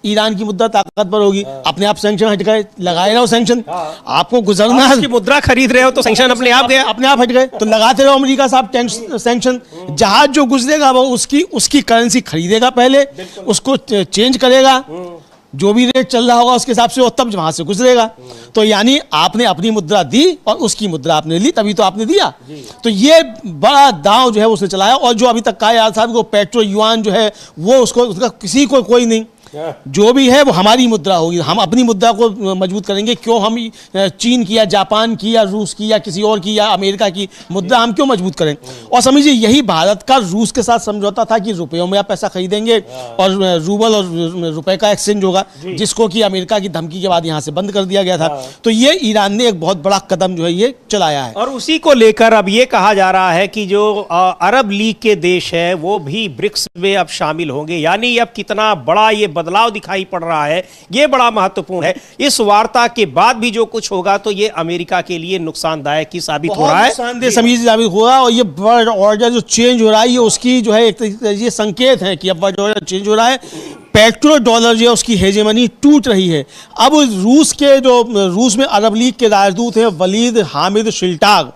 ईरान की मुद्रा ताकतवर होगी। अपने आप सैंक्शन हट गए, लगाए रहो सैंक्शन। आपको गुजरना है, मुद्रा खरीद रहे हो तो सैंक्शन अपने आप गया, अपने आप हट गए। तो लगाते रहो अमेरिका साहब सैंक्शन। जहाज जो गुजरेगा वो उसकी करेंसी खरीदेगा, पहले उसको चेंज करेगा, जो भी रेट चल रहा होगा उसके हिसाब से वो तब वहां से गुजरेगा। तो यानी आपने अपनी मुद्रा दी और उसकी मुद्रा आपने ली, तभी तो आपने दिया। तो ये बड़ा दांव जो है उसने चलाया। और जो अभी तक कहा यार साहब को पेट्रो युआन जो है वो उसका किसी को कोई नहीं, जो भी है वो हमारी मुद्रा होगी, हम अपनी मुद्रा को मजबूत करेंगे। क्यों हम चीन की या जापान की या रूस की या किसी और की या अमेरिका की मुद्रा हम क्यों मजबूत करें? और समझिए यही भारत का रूस के साथ समझौता था कि रुपयों में आप पैसा खरीदेंगे और रूबल और रुपए का एक्सचेंज होगा, जिसको कि अमेरिका की धमकी के बाद यहाँ से बंद कर दिया गया था। तो ये ईरान ने एक बहुत बड़ा कदम जो है ये चलाया है। और उसी को लेकर अब ये कहा जा रहा है कि जो अरब लीग के देश है वो भी ब्रिक्स में अब शामिल होंगे। यानी अब कितना बड़ा ये बदलाव दिखाई पड़ रहा है, ये बड़ा महत्वपूर्ण है। इस वार्ता के बाद भी जो कुछ होगा तो ये अमेरिका के लिए नुकसानदायक ही साबित हो रहा है, नुकसानदेह साबित होगा। और ये वर्ल्ड ऑर्डर जो चेंज हो रहा है ये उसकी जो है एक ये संकेत है कि अब वर्ल्ड ऑर्डर चेंज हो रहा है। पेट्रो डॉलर जो है उसकी हेजेमनी टूट रही है। अब रूस में अरब लीग के राजदूत हैं वलीद हामिद शिल्टाग,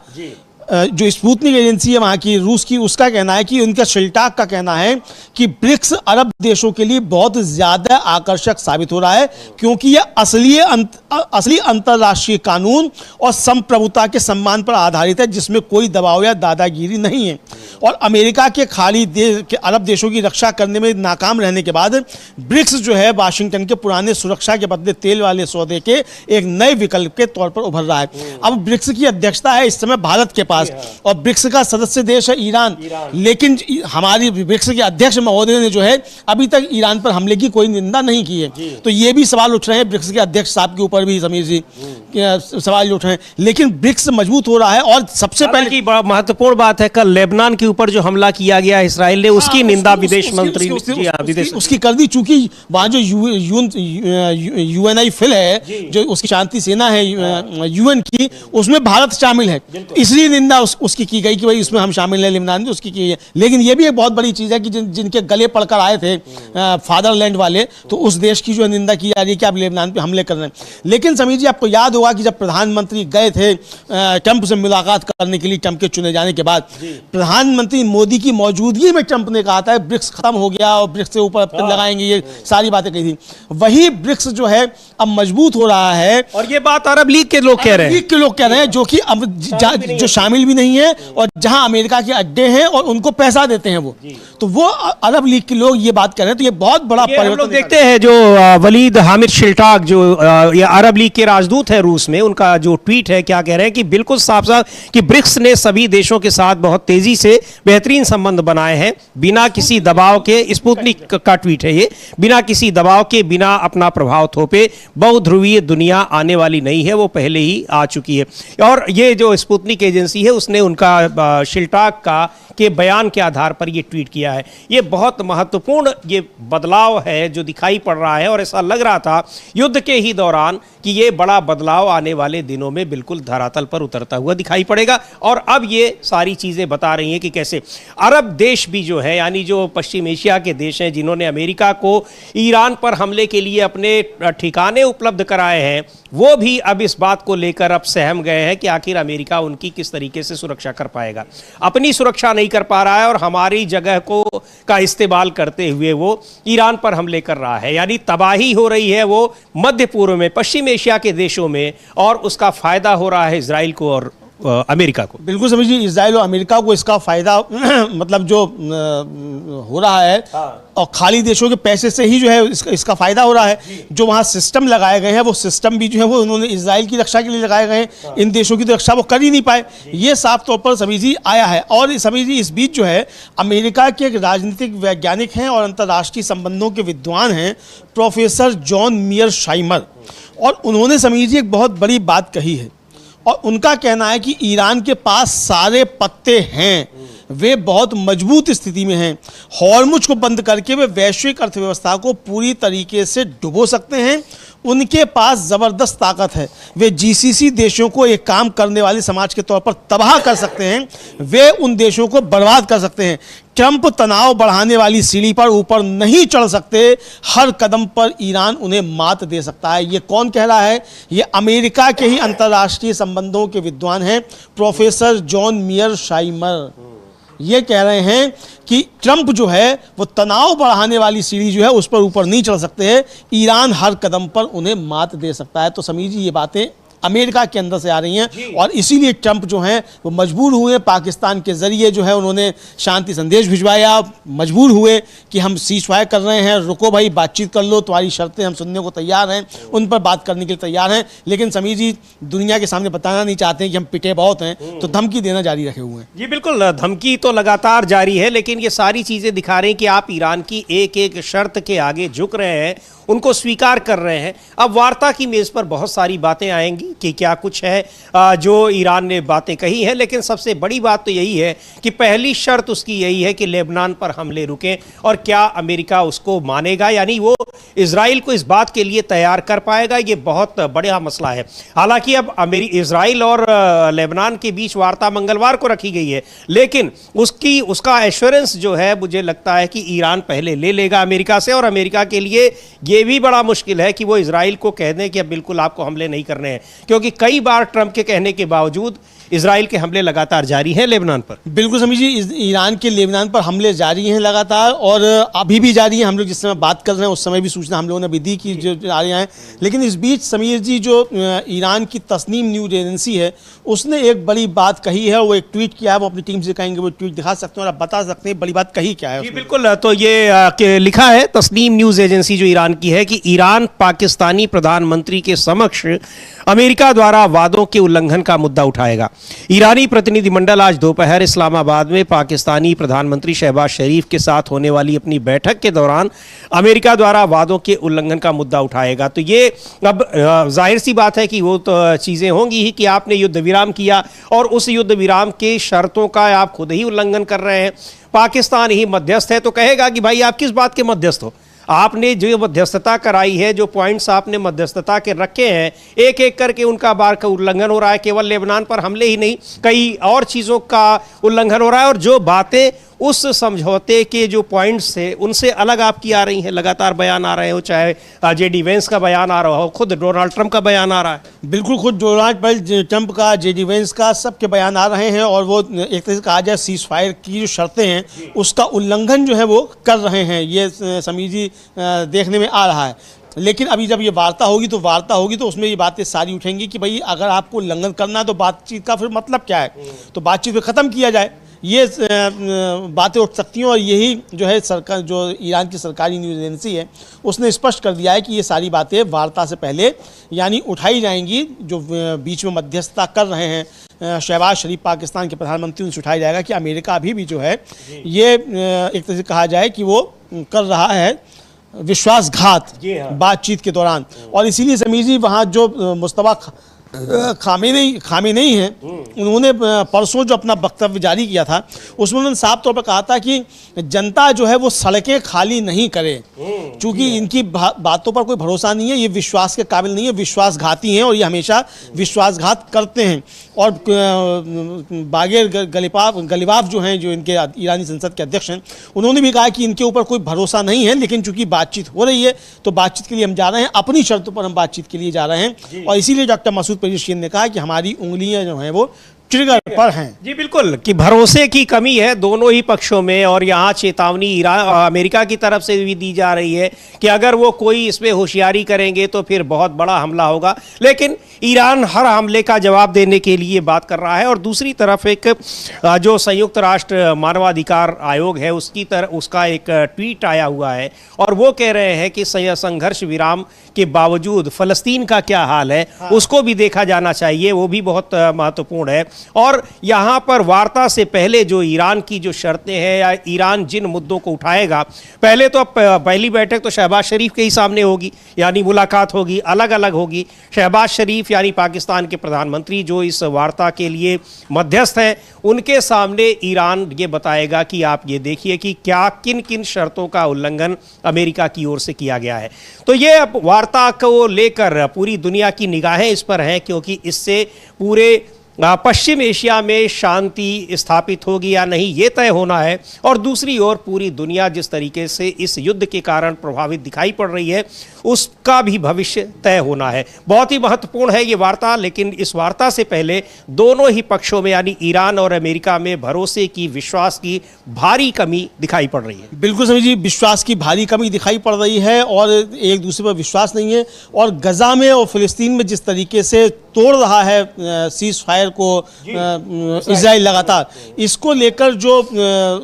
जो स्पुतनिक एजेंसी है वहाँ की रूस की, उसका कहना है कि उनका शिल्टाग का कहना है कि ब्रिक्स अरब देशों के लिए बहुत ज़्यादा आकर्षक साबित हो रहा है, क्योंकि ये असली अंतर्राष्ट्रीय कानून और संप्रभुता के सम्मान पर आधारित है, जिसमें कोई दबाव या दादागिरी नहीं है। और अमेरिका के खाड़ी देश के अरब देशों की रक्षा करने में नाकाम रहने के बाद ब्रिक्स जो है वाशिंगटन के पुराने सुरक्षा के बदले तेल वाले सौदे के एक नए विकल्प के तौर पर उभर रहा है। अब ब्रिक्स की अध्यक्षता है इस समय भारत के पास, और ब्रिक्स का सदस्य देश है ईरान। लेकिन हमारी ब्रिक्स के अध्यक्ष महोदय ने जो है अभी तक ईरान पर हमले की कोई निंदा नहीं की है। तो ये भी सवाल उठ रहे हैं ब्रिक्स के अध्यक्ष साहब के ऊपर भी, समीर जी सवाल उठ रहे हैं। लेकिन ब्रिक्स मजबूत हो रहा है। और सबसे पहले की महत्वपूर्ण बात है, कल लेबनान के ऊपर जो हमला किया गया इसराइल ने, उसकी निंदा विदेश मंत्री उसकी कर दी, चूंकि वहां जो यूएनआई फिल है, जो उसकी शांति सेना है यूएन की, उसमें भारत शामिल है, इसलिए निंदा उसकी की गई कि भाई इसमें हम शामिल हैं। लेबनान ने उसकी की है। लेकिन ये भी एक बहुत बड़ी चीज है कि जिनके गले पड़कर आए थे फादरलैंड वाले, तो उस देश की जो निंदा की जा रही है कि आप लेबनान पे हमले कर रहे हैं। लेकिन समीर जी आपको याद होगा कि जब प्रधानमंत्री गए थे ट्रंप से मुलाकात करने के लिए, ट्रंप के चुने जाने के बाद प्रधानमंत्री मोदी की मौजूदगी में ट्रंप ने कहा था ब्रिक्स खत्म हो गया और ब्रिक्स से ऊपर लगाएंगे, ये सारी बातें कही थी। वही ब्रिक्स जो है अब मजबूत हो रहा है। और ये बात अरब लीग के लोग कह रहे हैं, जो कि अब जो शामिल भी नहीं है और जहां अमेरिका के अड्डे हैं और उनको पैसा देते हैं वो, तो वो अरब लीग के लोग ये बात कर रहे हैं। तो ये बहुत बड़ा परिवर्तन। हम लोग देखते हैं जो वलीद हामिद शिल्टाग जो ये अरब लीग के राजदूत है रूस में, उनका जो ट्वीट है, क्या कह रहे हैं कि बिल्कुल साफ साफ कि ब्रिक्स ने सभी देशों के साथ बहुत तेजी से बेहतरीन संबंध बनाए हैं बिना किसी दबाव के। स्पुतनिक का ट्वीट है ये, बिना किसी दबाव के, बिना अपना प्रभाव थोपे। बहुध्रुवीय दुनिया आने वाली नहीं है, वो पहले ही आ चुकी है। और ये जो स्पुतनिक एजेंसी है उसने उनका शिल्टाग का के बयान के आधार पर ये ट्वीट किया है। ये बहुत महत्वपूर्ण ये बदलाव है जो दिखाई पड़ रहा है। और ऐसा लग रहा था युद्ध के ही दौरान कि ये बड़ा बदलाव आने वाले दिनों में बिल्कुल धरातल पर उतरता हुआ दिखाई पड़ेगा। और अब ये सारी चीज़ें बता रही हैं कि कैसे अरब देश भी जो है, यानी जो पश्चिम एशिया के देश हैं जिन्होंने अमेरिका को ईरान पर हमले के लिए अपने ठिकाने उपलब्ध कराए हैं, वो भी अब इस बात को लेकर अब सहम गए हैं कि आखिर अमेरिका उनकी किस तरीके से सुरक्षा कर पाएगा। अपनी सुरक्षा नहीं कर पा रहा है और हमारी जगह को का इस्तेमाल करते हुए वो ईरान पर हमले कर रहा है। यानी तबाही हो रही है वो मध्य पूर्व में, पश्चिम एशिया के देशों में, और उसका फायदा हो रहा है इजराइल को और अमेरिका को? बिल्कुल समझिए, इजराइल और अमेरिका को इसका फायदा मतलब जो हो रहा है, और खाली देशों के पैसे से ही जो है इसका फायदा हो रहा है। जो वहाँ सिस्टम लगाए गए हैं वो सिस्टम भी जो है वो उन्होंने इजराइल की रक्षा के लिए लगाए गए हैं। इन देशों की तो रक्षा वो कर ही नहीं पाए, ये साफ तौर पर समझिए आया है। और समझिए इस बीच जो है अमेरिका के एक राजनीतिक वैज्ञानिक हैं और अंतर्राष्ट्रीय संबंधों के विद्वान हैं प्रोफेसर जॉन मीयरशाइमर, और उन्होंने समझिए एक बहुत बड़ी बात कही है। और उनका कहना है कि ईरान के पास सारे पत्ते हैं, वे बहुत मजबूत स्थिति में हैं। हॉर्मुज को बंद करके वे वैश्विक अर्थव्यवस्था को पूरी तरीके से डुबो सकते हैं। उनके पास ज़बरदस्त ताकत है, वे जीसीसी देशों को एक काम करने वाले समाज के तौर पर तबाह कर सकते हैं, वे उन देशों को बर्बाद कर सकते हैं। ट्रंप तनाव बढ़ाने वाली सीढ़ी पर ऊपर नहीं चढ़ सकते, हर कदम पर ईरान उन्हें मात दे सकता है। ये कौन कह रहा है? ये अमेरिका के ही अंतर्राष्ट्रीय संबंधों के विद्वान हैं प्रोफेसर जॉन मीयरशाइमर। ये कह रहे हैं कि ट्रंप जो है वो तनाव बढ़ाने वाली सीढ़ी जो है उस पर ऊपर नहीं चढ़ सकते हैं, ईरान हर कदम पर उन्हें मात दे सकता है। तो समझिए ये बातें अमेरिका के अंदर से आ रही हैं, और इसीलिए ट्रंप जो हैं वो मजबूर हुए, पाकिस्तान के ज़रिए जो है उन्होंने शांति संदेश भिजवाया, मजबूर हुए कि हम सीज फायर कर रहे हैं, रुको भाई, बातचीत कर लो, तुम्हारी शर्तें हम सुनने को तैयार हैं, उन पर बात करने के लिए तैयार हैं। लेकिन समीजी दुनिया के सामने बताना नहीं चाहते हैं कि हम पिटे बहुत हैं, तो धमकी देना जारी रखे हुए हैं। जी बिल्कुल, धमकी तो लगातार जारी है, लेकिन ये सारी चीज़ें दिखा रही हैं कि आप ईरान की एक एक शर्त के आगे झुक रहे हैं, उनको स्वीकार कर रहे हैं। अब वार्ता की मेज़ पर बहुत सारी बातें आएंगी कि क्या कुछ है जो ईरान ने बातें कही हैं, लेकिन सबसे बड़ी बात तो यही है कि पहली शर्त उसकी यही है कि लेबनान पर हमले रुकें, और क्या अमेरिका उसको मानेगा, यानी वो इजराइल को इस बात के लिए तैयार कर पाएगा? ये बहुत बड़ा मसला है। हालांकि अब इजराइल और लेबनान के बीच वार्ता मंगलवार को रखी गई है, लेकिन उसका एश्योरेंस जो है मुझे लगता है कि ईरान पहले ले लेगा अमेरिका से, और अमेरिका के लिए ये भी बड़ा मुश्किल है कि वो इजराइल को कह दें कि अब बिल्कुल आपको हमले नहीं करने हैं, क्योंकि कई बार ट्रंप के कहने के बावजूद इजराइल के हमले लगातार जारी हैं लेबनान पर। बिल्कुल समझिए, ईरान के लेबनान पर हमले जारी हैं लगातार, और अभी भी जारी हैं। हम लोग जिस समय बात कर रहे हैं उस समय भी सूचना हम लोगों ने भी दी कि जो आ रही हैं। लेकिन इस बीच समीर जी, जो ईरान की तस्नीम न्यूज एजेंसी है उसने एक बड़ी बात कही है, वो एक ट्वीट किया है, वो अपनी टीम से कहेंगे वो ट्वीट दिखा सकते हैं और आप बता सकते हैं बड़ी बात कही क्या है। जी बिल्कुल, तो ये लिखा है तस्नीम न्यूज एजेंसी जो ईरान की है कि ईरान पाकिस्तानी प्रधानमंत्री के समक्ष अमेरिका द्वारा वादों के उल्लंघन का मुद्दा उठाएगा। ईरानी प्रतिनिधिमंडल आज दोपहर इस्लामाबाद में पाकिस्तानी प्रधानमंत्री शहबाज शरीफ के साथ होने वाली अपनी बैठक के दौरान अमेरिका द्वारा वादों के उल्लंघन का मुद्दा उठाएगा। तो ये अब जाहिर सी बात है कि वो तो चीज़ें होंगी ही कि आपने युद्ध विराम किया और उस युद्ध विराम के शर्तों का आप खुद ही उल्लंघन कर रहे हैं। पाकिस्तान ही मध्यस्थ है तो कहेगा कि भाई आप किस बात के मध्यस्थ हो, आपने जो मध्यस्थता कराई है, जो पॉइंट्स आपने मध्यस्थता के रखे हैं, एक एक करके उनका बार का उल्लंघन हो रहा है। केवल लेबनान पर हमले ही नहीं, कई और चीज़ों का उल्लंघन हो रहा है, और जो बातें उस समझौते के जो पॉइंट्स थे उनसे अलग आपकी आ रही हैं। लगातार बयान आ रहे हो, चाहे जेडी वेंस का बयान आ रहा हो, खुद डोनाल्ड ट्रंप का बयान आ रहा है। बिल्कुल, खुद डोनाल्ड ट्रंप का, जेडी वेंस का, सबके बयान आ रहे हैं, और वो एक तरह से कहा जाए सीज फायर की जो शर्तें हैं उसका उल्लंघन जो है वो कर रहे हैं। ये समीजी देखने में आ रहा है। लेकिन अभी जब ये वार्ता होगी तो उसमें ये बातें सारी उठेंगी कि भाई अगर आपको उल्लंघन करना है तो बातचीत का फिर मतलब क्या है, तो बातचीत को ख़त्म किया जाए। ये बातें उठ सकती हैं, और यही जो है सरकार, जो ईरान की सरकारी न्यूज़ एजेंसी है उसने स्पष्ट कर दिया है कि ये सारी बातें वार्ता से पहले यानी उठाई जाएंगी। जो बीच में मध्यस्थता कर रहे हैं शहबाज शरीफ पाकिस्तान के प्रधानमंत्री, उनसे उठाया जाएगा कि अमेरिका अभी भी जो है ये एक तरह से कहा जाए कि वो कर रहा है विश्वासघात बातचीत के दौरान। और इसीलिए समीर जी, वहाँ जो मुस्तफा खामेनेई हैं, उन्होंने परसों जो अपना वक्तव्य जारी किया था उसमें उन्होंने साफ तौर पर कहा था कि जनता जो है वो सड़कें खाली नहीं करे, क्योंकि इनकी बातों पर कोई भरोसा नहीं है, ये विश्वास के काबिल नहीं है, विश्वासघाती हैं और ये हमेशा विश्वासघात करते हैं। और बागेर गलिबाफ जो हैं, जो इनके ईरानी संसद के अध्यक्ष हैं, उन्होंने भी कहा कि इनके ऊपर कोई भरोसा नहीं है, लेकिन चूंकि बातचीत हो रही है तो बातचीत के लिए हम जा रहे हैं, अपनी शर्तों पर हम बातचीत के लिए जा रहे हैं। और इसीलिए डॉक्टर मसूद पेज़ेश्कियान ने कहा कि हमारी उंगलियां जो हैं वो ट्रिगर पर हैं। जी बिल्कुल, कि भरोसे की कमी है दोनों ही पक्षों में, और यहाँ चेतावनी ईरान अमेरिका की तरफ से भी दी जा रही है कि अगर वो कोई इसमें होशियारी करेंगे तो फिर बहुत बड़ा हमला होगा। लेकिन ईरान हर हमले का जवाब देने के लिए बात कर रहा है। और दूसरी तरफ एक जो संयुक्त राष्ट्र मानवाधिकार आयोग है उसका एक ट्वीट आया हुआ है, और वो कह रहे हैं कि संघर्ष विराम के बावजूद फ़लस्तीन का क्या हाल है उसको भी देखा जाना चाहिए, वो भी बहुत महत्वपूर्ण है। और यहाँ पर वार्ता से पहले जो ईरान की जो शर्तें हैं या ईरान जिन मुद्दों को उठाएगा, पहले तो पहली बैठक तो शहबाज शरीफ के ही सामने होगी, यानी मुलाकात होगी, अलग अलग होगी। शहबाज शरीफ यानी पाकिस्तान के प्रधानमंत्री जो इस वार्ता के लिए मध्यस्थ हैं, उनके सामने ईरान ये बताएगा कि आप ये देखिए कि क्या किन किन शर्तों का उल्लंघन अमेरिका की ओर से किया गया है। तो ये अब वार्ता को लेकर पूरी दुनिया की निगाहें इस पर हैं, क्योंकि इससे पूरे पश्चिम एशिया में शांति स्थापित होगी या नहीं ये तय होना है। और दूसरी ओर पूरी दुनिया जिस तरीके से इस युद्ध के कारण प्रभावित दिखाई पड़ रही है उसका भी भविष्य तय होना है। बहुत ही महत्वपूर्ण है ये वार्ता, लेकिन इस वार्ता से पहले दोनों ही पक्षों में यानी ईरान और अमेरिका में भरोसे की, विश्वास की भारी कमी दिखाई पड़ रही है। बिल्कुल समीर जी, विश्वास की भारी कमी दिखाई पड़ रही है और एक दूसरे पर विश्वास नहीं है। और गजा में और फिलिस्तीन में जिस तरीके से तोड़ रहा है सीज फायर को इजराइल लगातार, इसको लेकर जो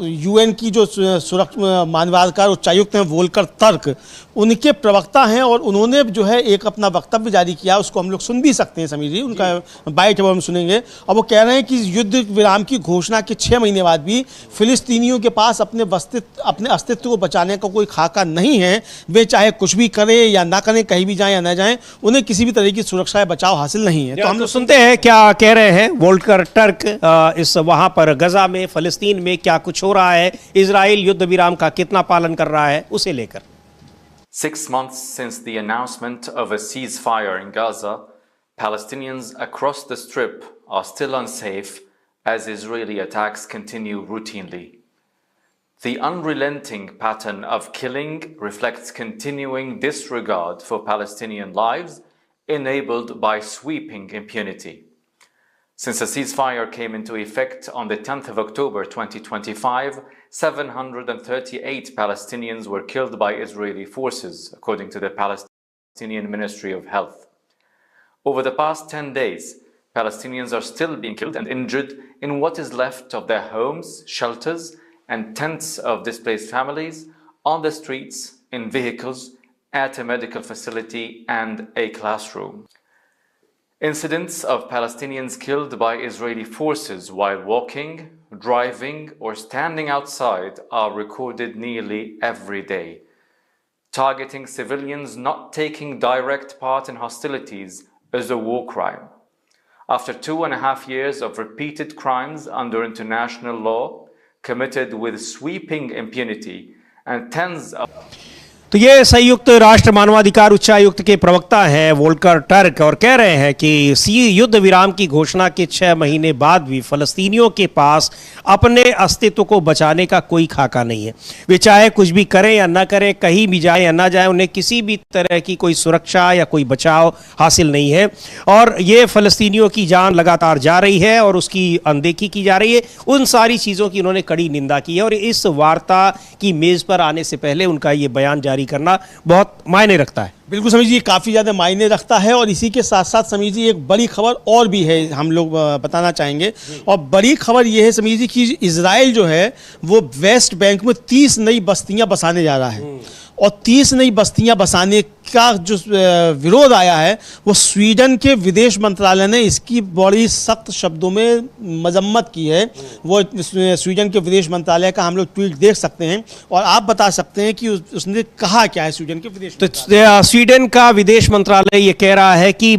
यूएन की जो सुरक्षा मानवाधिकार उच्चायुक्त हैं वोल्कर टर्क, उनके प्रवक्ता हैं और उन्होंने जो है एक अपना वक्तव्य जारी किया, उसको हम लोग सुन भी सकते हैं समीर जी, उनका बाइट हम सुनेंगे। और वो कह रहे हैं कि युद्ध विराम की घोषणा के 6 महीने बाद भी फिलिस्तीनियों के पास अपने अस्तित्व को बचाने का कोई खाका नहीं है। वे चाहे कुछ भी करें या ना करें, कहीं भी जाएं या ना जाएं, उन्हें किसी भी तरह की सुरक्षा या बचाव हासिल नहीं है। तो हम लोग सुनते हैं क्या कह रहे हैं वोल्कर टर्क इस वहां पर गजा में, फलस्तीन में क्या कुछ हो रहा है, इजराइल युद्ध विराम का कितना पालन कर रहा है उसे लेकर। 6 months since the announcement of a ceasefire in Gaza, Palestinians across the Strip are still unsafe as Israeli attacks continue routinely. The unrelenting pattern of killing reflects continuing disregard for Palestinian lives, enabled by sweeping impunity. Since the ceasefire came into effect on the 10th of October 2025, 738 Palestinians were killed by Israeli forces, according to the Palestinian Ministry of Health. Over the past 10 days, Palestinians are still being killed and injured in what is left of their homes, shelters, and tents of displaced families, on the streets, in vehicles, at a medical facility and a classroom. Incidents of Palestinians killed by Israeli forces while walking, driving, or standing outside are recorded nearly every day. Targeting civilians not taking direct part in hostilities is a war crime. After 2.5 years of repeated crimes under international law, committed with sweeping impunity, and tens of तो ये संयुक्त राष्ट्र मानवाधिकार उच्चायुक्त के प्रवक्ता हैं वोल्कर टर्क, और कह रहे हैं कि युद्ध विराम की घोषणा के 6 महीने बाद भी फलस्तीनियों के पास अपने अस्तित्व को बचाने का कोई खाका नहीं है। वे चाहे कुछ भी करें या ना करें, कहीं भी जाएं या ना जाएं, उन्हें किसी भी तरह की कोई सुरक्षा या कोई बचाव हासिल नहीं है। और ये फलस्तीनियों की जान लगातार जा रही है और उसकी अनदेखी की जा रही है। उन सारी चीज़ों की उन्होंने कड़ी निंदा की है और इस वार्ता की मेज़ पर आने से पहले उनका ये बयान जारी करना बहुत मायने रखता है। बिल्कुल समीर जी, काफ़ी ज़्यादा मायने रखता है। और इसी के साथ साथ समीर जी एक बड़ी खबर और भी है, हम लोग बताना चाहेंगे। और बड़ी खबर ये है समीर जी कि इजराइल जो है वो वेस्ट बैंक में 30 नई बस्तियां बसाने जा रहा है। और 30 नई बस्तियां बसाने का जो विरोध आया है वो स्वीडन के विदेश मंत्रालय ने इसकी बड़ी सख्त शब्दों में मजम्मत की है। वो स्वीडन के विदेश मंत्रालय का हम लोग ट्वीट देख सकते हैं और आप बता सकते हैं कि उसने कहा क्या है स्वीडन के विदेश तो स्वीडन का विदेश मंत्रालय ये कह रहा है कि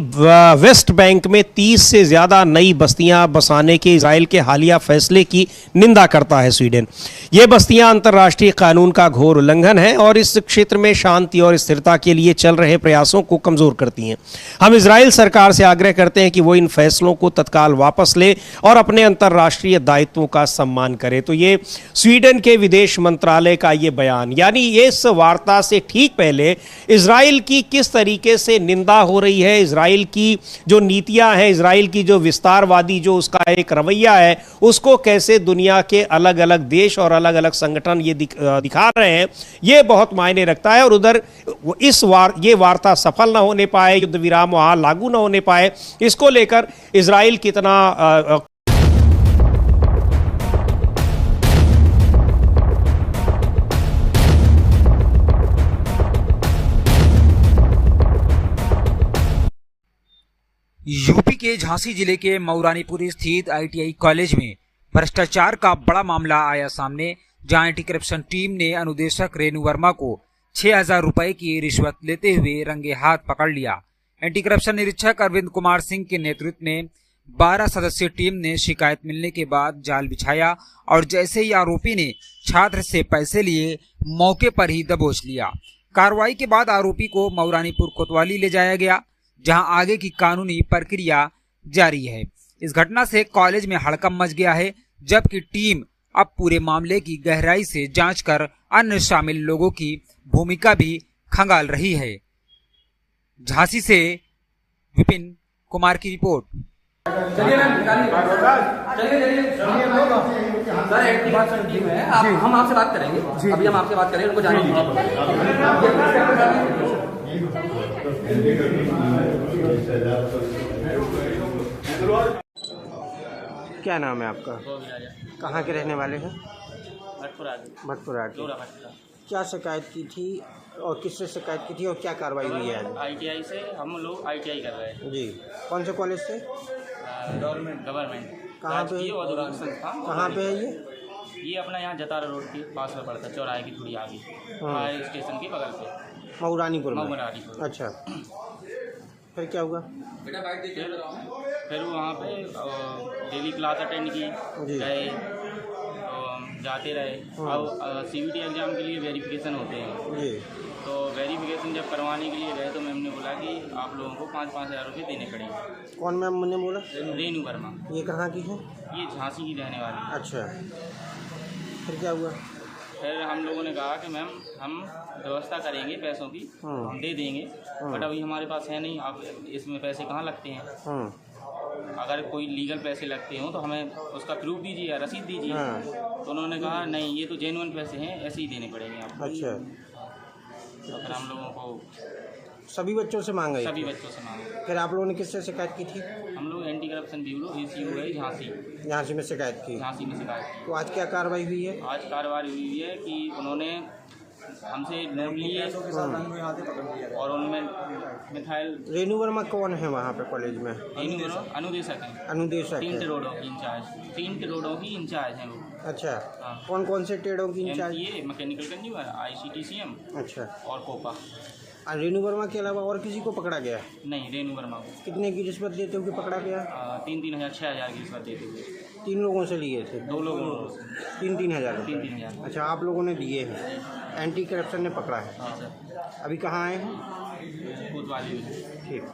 वेस्ट बैंक में 30 से ज़्यादा नई बस्तियां बसाने के इजराइल के हालिया फैसले की निंदा करता है स्वीडन। ये बस्तियां अंतर्राष्ट्रीय कानून का घोर उल्लंघन है और इस क्षेत्र में शांति और स्थिरता के लिए चल रहे प्रयासों को कमजोर करती हैं। हम इजराइल सरकार से आग्रह करते हैं कि वो इन फैसलों को तत्काल वापस ले और अपने अंतर्राष्ट्रीय दायित्वों का सम्मान करे। तो ये स्वीडन के विदेश मंत्रालय का ये बयान, यानी इस वार्ता से ठीक पहले इजराइल की किस तरीके से निंदा हो रही है, इजराइल की जो नीतियां हैं, इजराइल की जो विस्तारवादी जो उसका एक रवैया है, उसको कैसे दुनिया के अलग अलग देश और अलग अलग संगठन ये दिखा रहे हैं, ये बहुत मायने रखता है। और उधर ये वार्ता सफल ना होने पाए, युद्ध विराम वहां लागू ना होने पाए, इसको लेकर इजराइल कितना यूपी के झांसी जिले के मऊरानीपुर स्थित आईटीआई कॉलेज में भ्रष्टाचार का बड़ा मामला आया सामने, जहां एंटी करप्शन टीम ने अनुदेशक रेणु वर्मा को 6,000 रुपए की रिश्वत लेते हुए रंगे हाथ पकड़ लिया। एंटी करप्शन निरीक्षक अरविंद कुमार सिंह के नेतृत्व में 12 सदस्यीय टीम ने शिकायत मिलने के बाद जाल बिछाया और जैसे ही आरोपी ने छात्र से पैसे लिए, मौके पर ही दबोच लिया। कार्रवाई के बाद आरोपी को मऊरानीपुर कोतवाली ले जाया गया, जहां आगे की कानूनी प्रक्रिया जारी है। इस घटना से कॉलेज में हड़कंप मच गया है, जबकि टीम अब पूरे मामले की गहराई से जांच कर अन्य शामिल लोगों की भूमिका भी खंगाल रही है। झांसी से विपिन कुमार की रिपोर्ट। चलिए सर, एक बात टीम है, हम आपसे बात करेंगे। अभी हम आपसे बात करेंगे, उनको जाने क्या नाम है आपका? कहाँ के रहने वाले हैं? भटपुरा। क्या शिकायत की थी और किससे शिकायत की थी और क्या कार्रवाई हुई है? आईटीआई से हम लोग आईटीआई कर रहे हैं जी। कौन से कॉलेज से? गवर्नमेंट। कहाँ पे? कहाँ पे है ये अपना यहाँ जतारा रोड के पास में पड़ता है, चौराहे की थोड़ी आगे, फायर स्टेशन के बगल पे, मऊरानीपुर में। मऊरानीपुर। अच्छा, फिर क्या हुआ? फिर वहाँ पे डेली क्लास अटेंड की गए, जाते रहे। अब सीबीटी एग्जाम के लिए वेरिफिकेशन होते हैं जी। तो वेरिफिकेशन जब करवाने के लिए गए तो मैम ने बोला कि आप लोगों को 5,000 रुपये देने पड़ेंगे। कौन मैम ने बोला? रेणु वर्मा। ये कहाँ की है? ये झांसी की रहने वाली है। अच्छा, फिर क्या हुआ? फिर हम लोगों ने कहा कि मैम हम व्यवस्था करेंगे पैसों की, हम दे देंगे, बट अभी हमारे पास है नहीं, आप इसमें पैसे कहाँ लगते हैं? अगर कोई लीगल पैसे लगते हो तो हमें उसका प्रूफ दीजिए या रसीद दीजिए। तो उन्होंने कहा नहीं, ये तो जेन्युइन पैसे हैं, ऐसे ही देने पड़ेंगे आपको। अच्छा, तो फिर हम लोगों को सभी बच्चों से मांगा? सभी बच्चों से मांगा। फिर आप लोगों ने किससे शिकायत की थी? हम लोग एंटी करप्शन ब्यूरो ACU है झांसी, झांसी में शिकायत की? झांसी में शिकायत की। तो आज क्या कार्रवाई हुई है? आज कार्रवाई हुई है कि उन्होंने हमसे नोट लिए और उनमें मिथाइल। रेणु वर्मा कौन है वहाँ पे कॉलेज में? रेणु वर्मा अनुदेशक हैं। अनुदेशक 3 है। टेरोडों की इंचार्ज, 3 टेरोडों की इंचार्ज हैं वो। अच्छा, हाँ। कौन कौन से टेड़ों की in charge? MCA, mechanical consumer, ICTCM अच्छा, और कोपा। और रेणु वर्मा के अलावा और किसी को पकड़ा गया? नहीं, रेणु वर्मा को कितने की रिश्वत देते हुए पकड़ा गया? 3-3 हज़ार 6,000 की रिश्वत देते हुए। 3 लोगों से लिए थे? 2 लोगों को 3-3 हज़ार? 3-3 हज़ार। अच्छा, आप लोगों ने दिए हैं, एंटी करप्शन ने पकड़ा है। हाँ सर, अभी कहाँ आए हैं? कोतवाली। ठीक।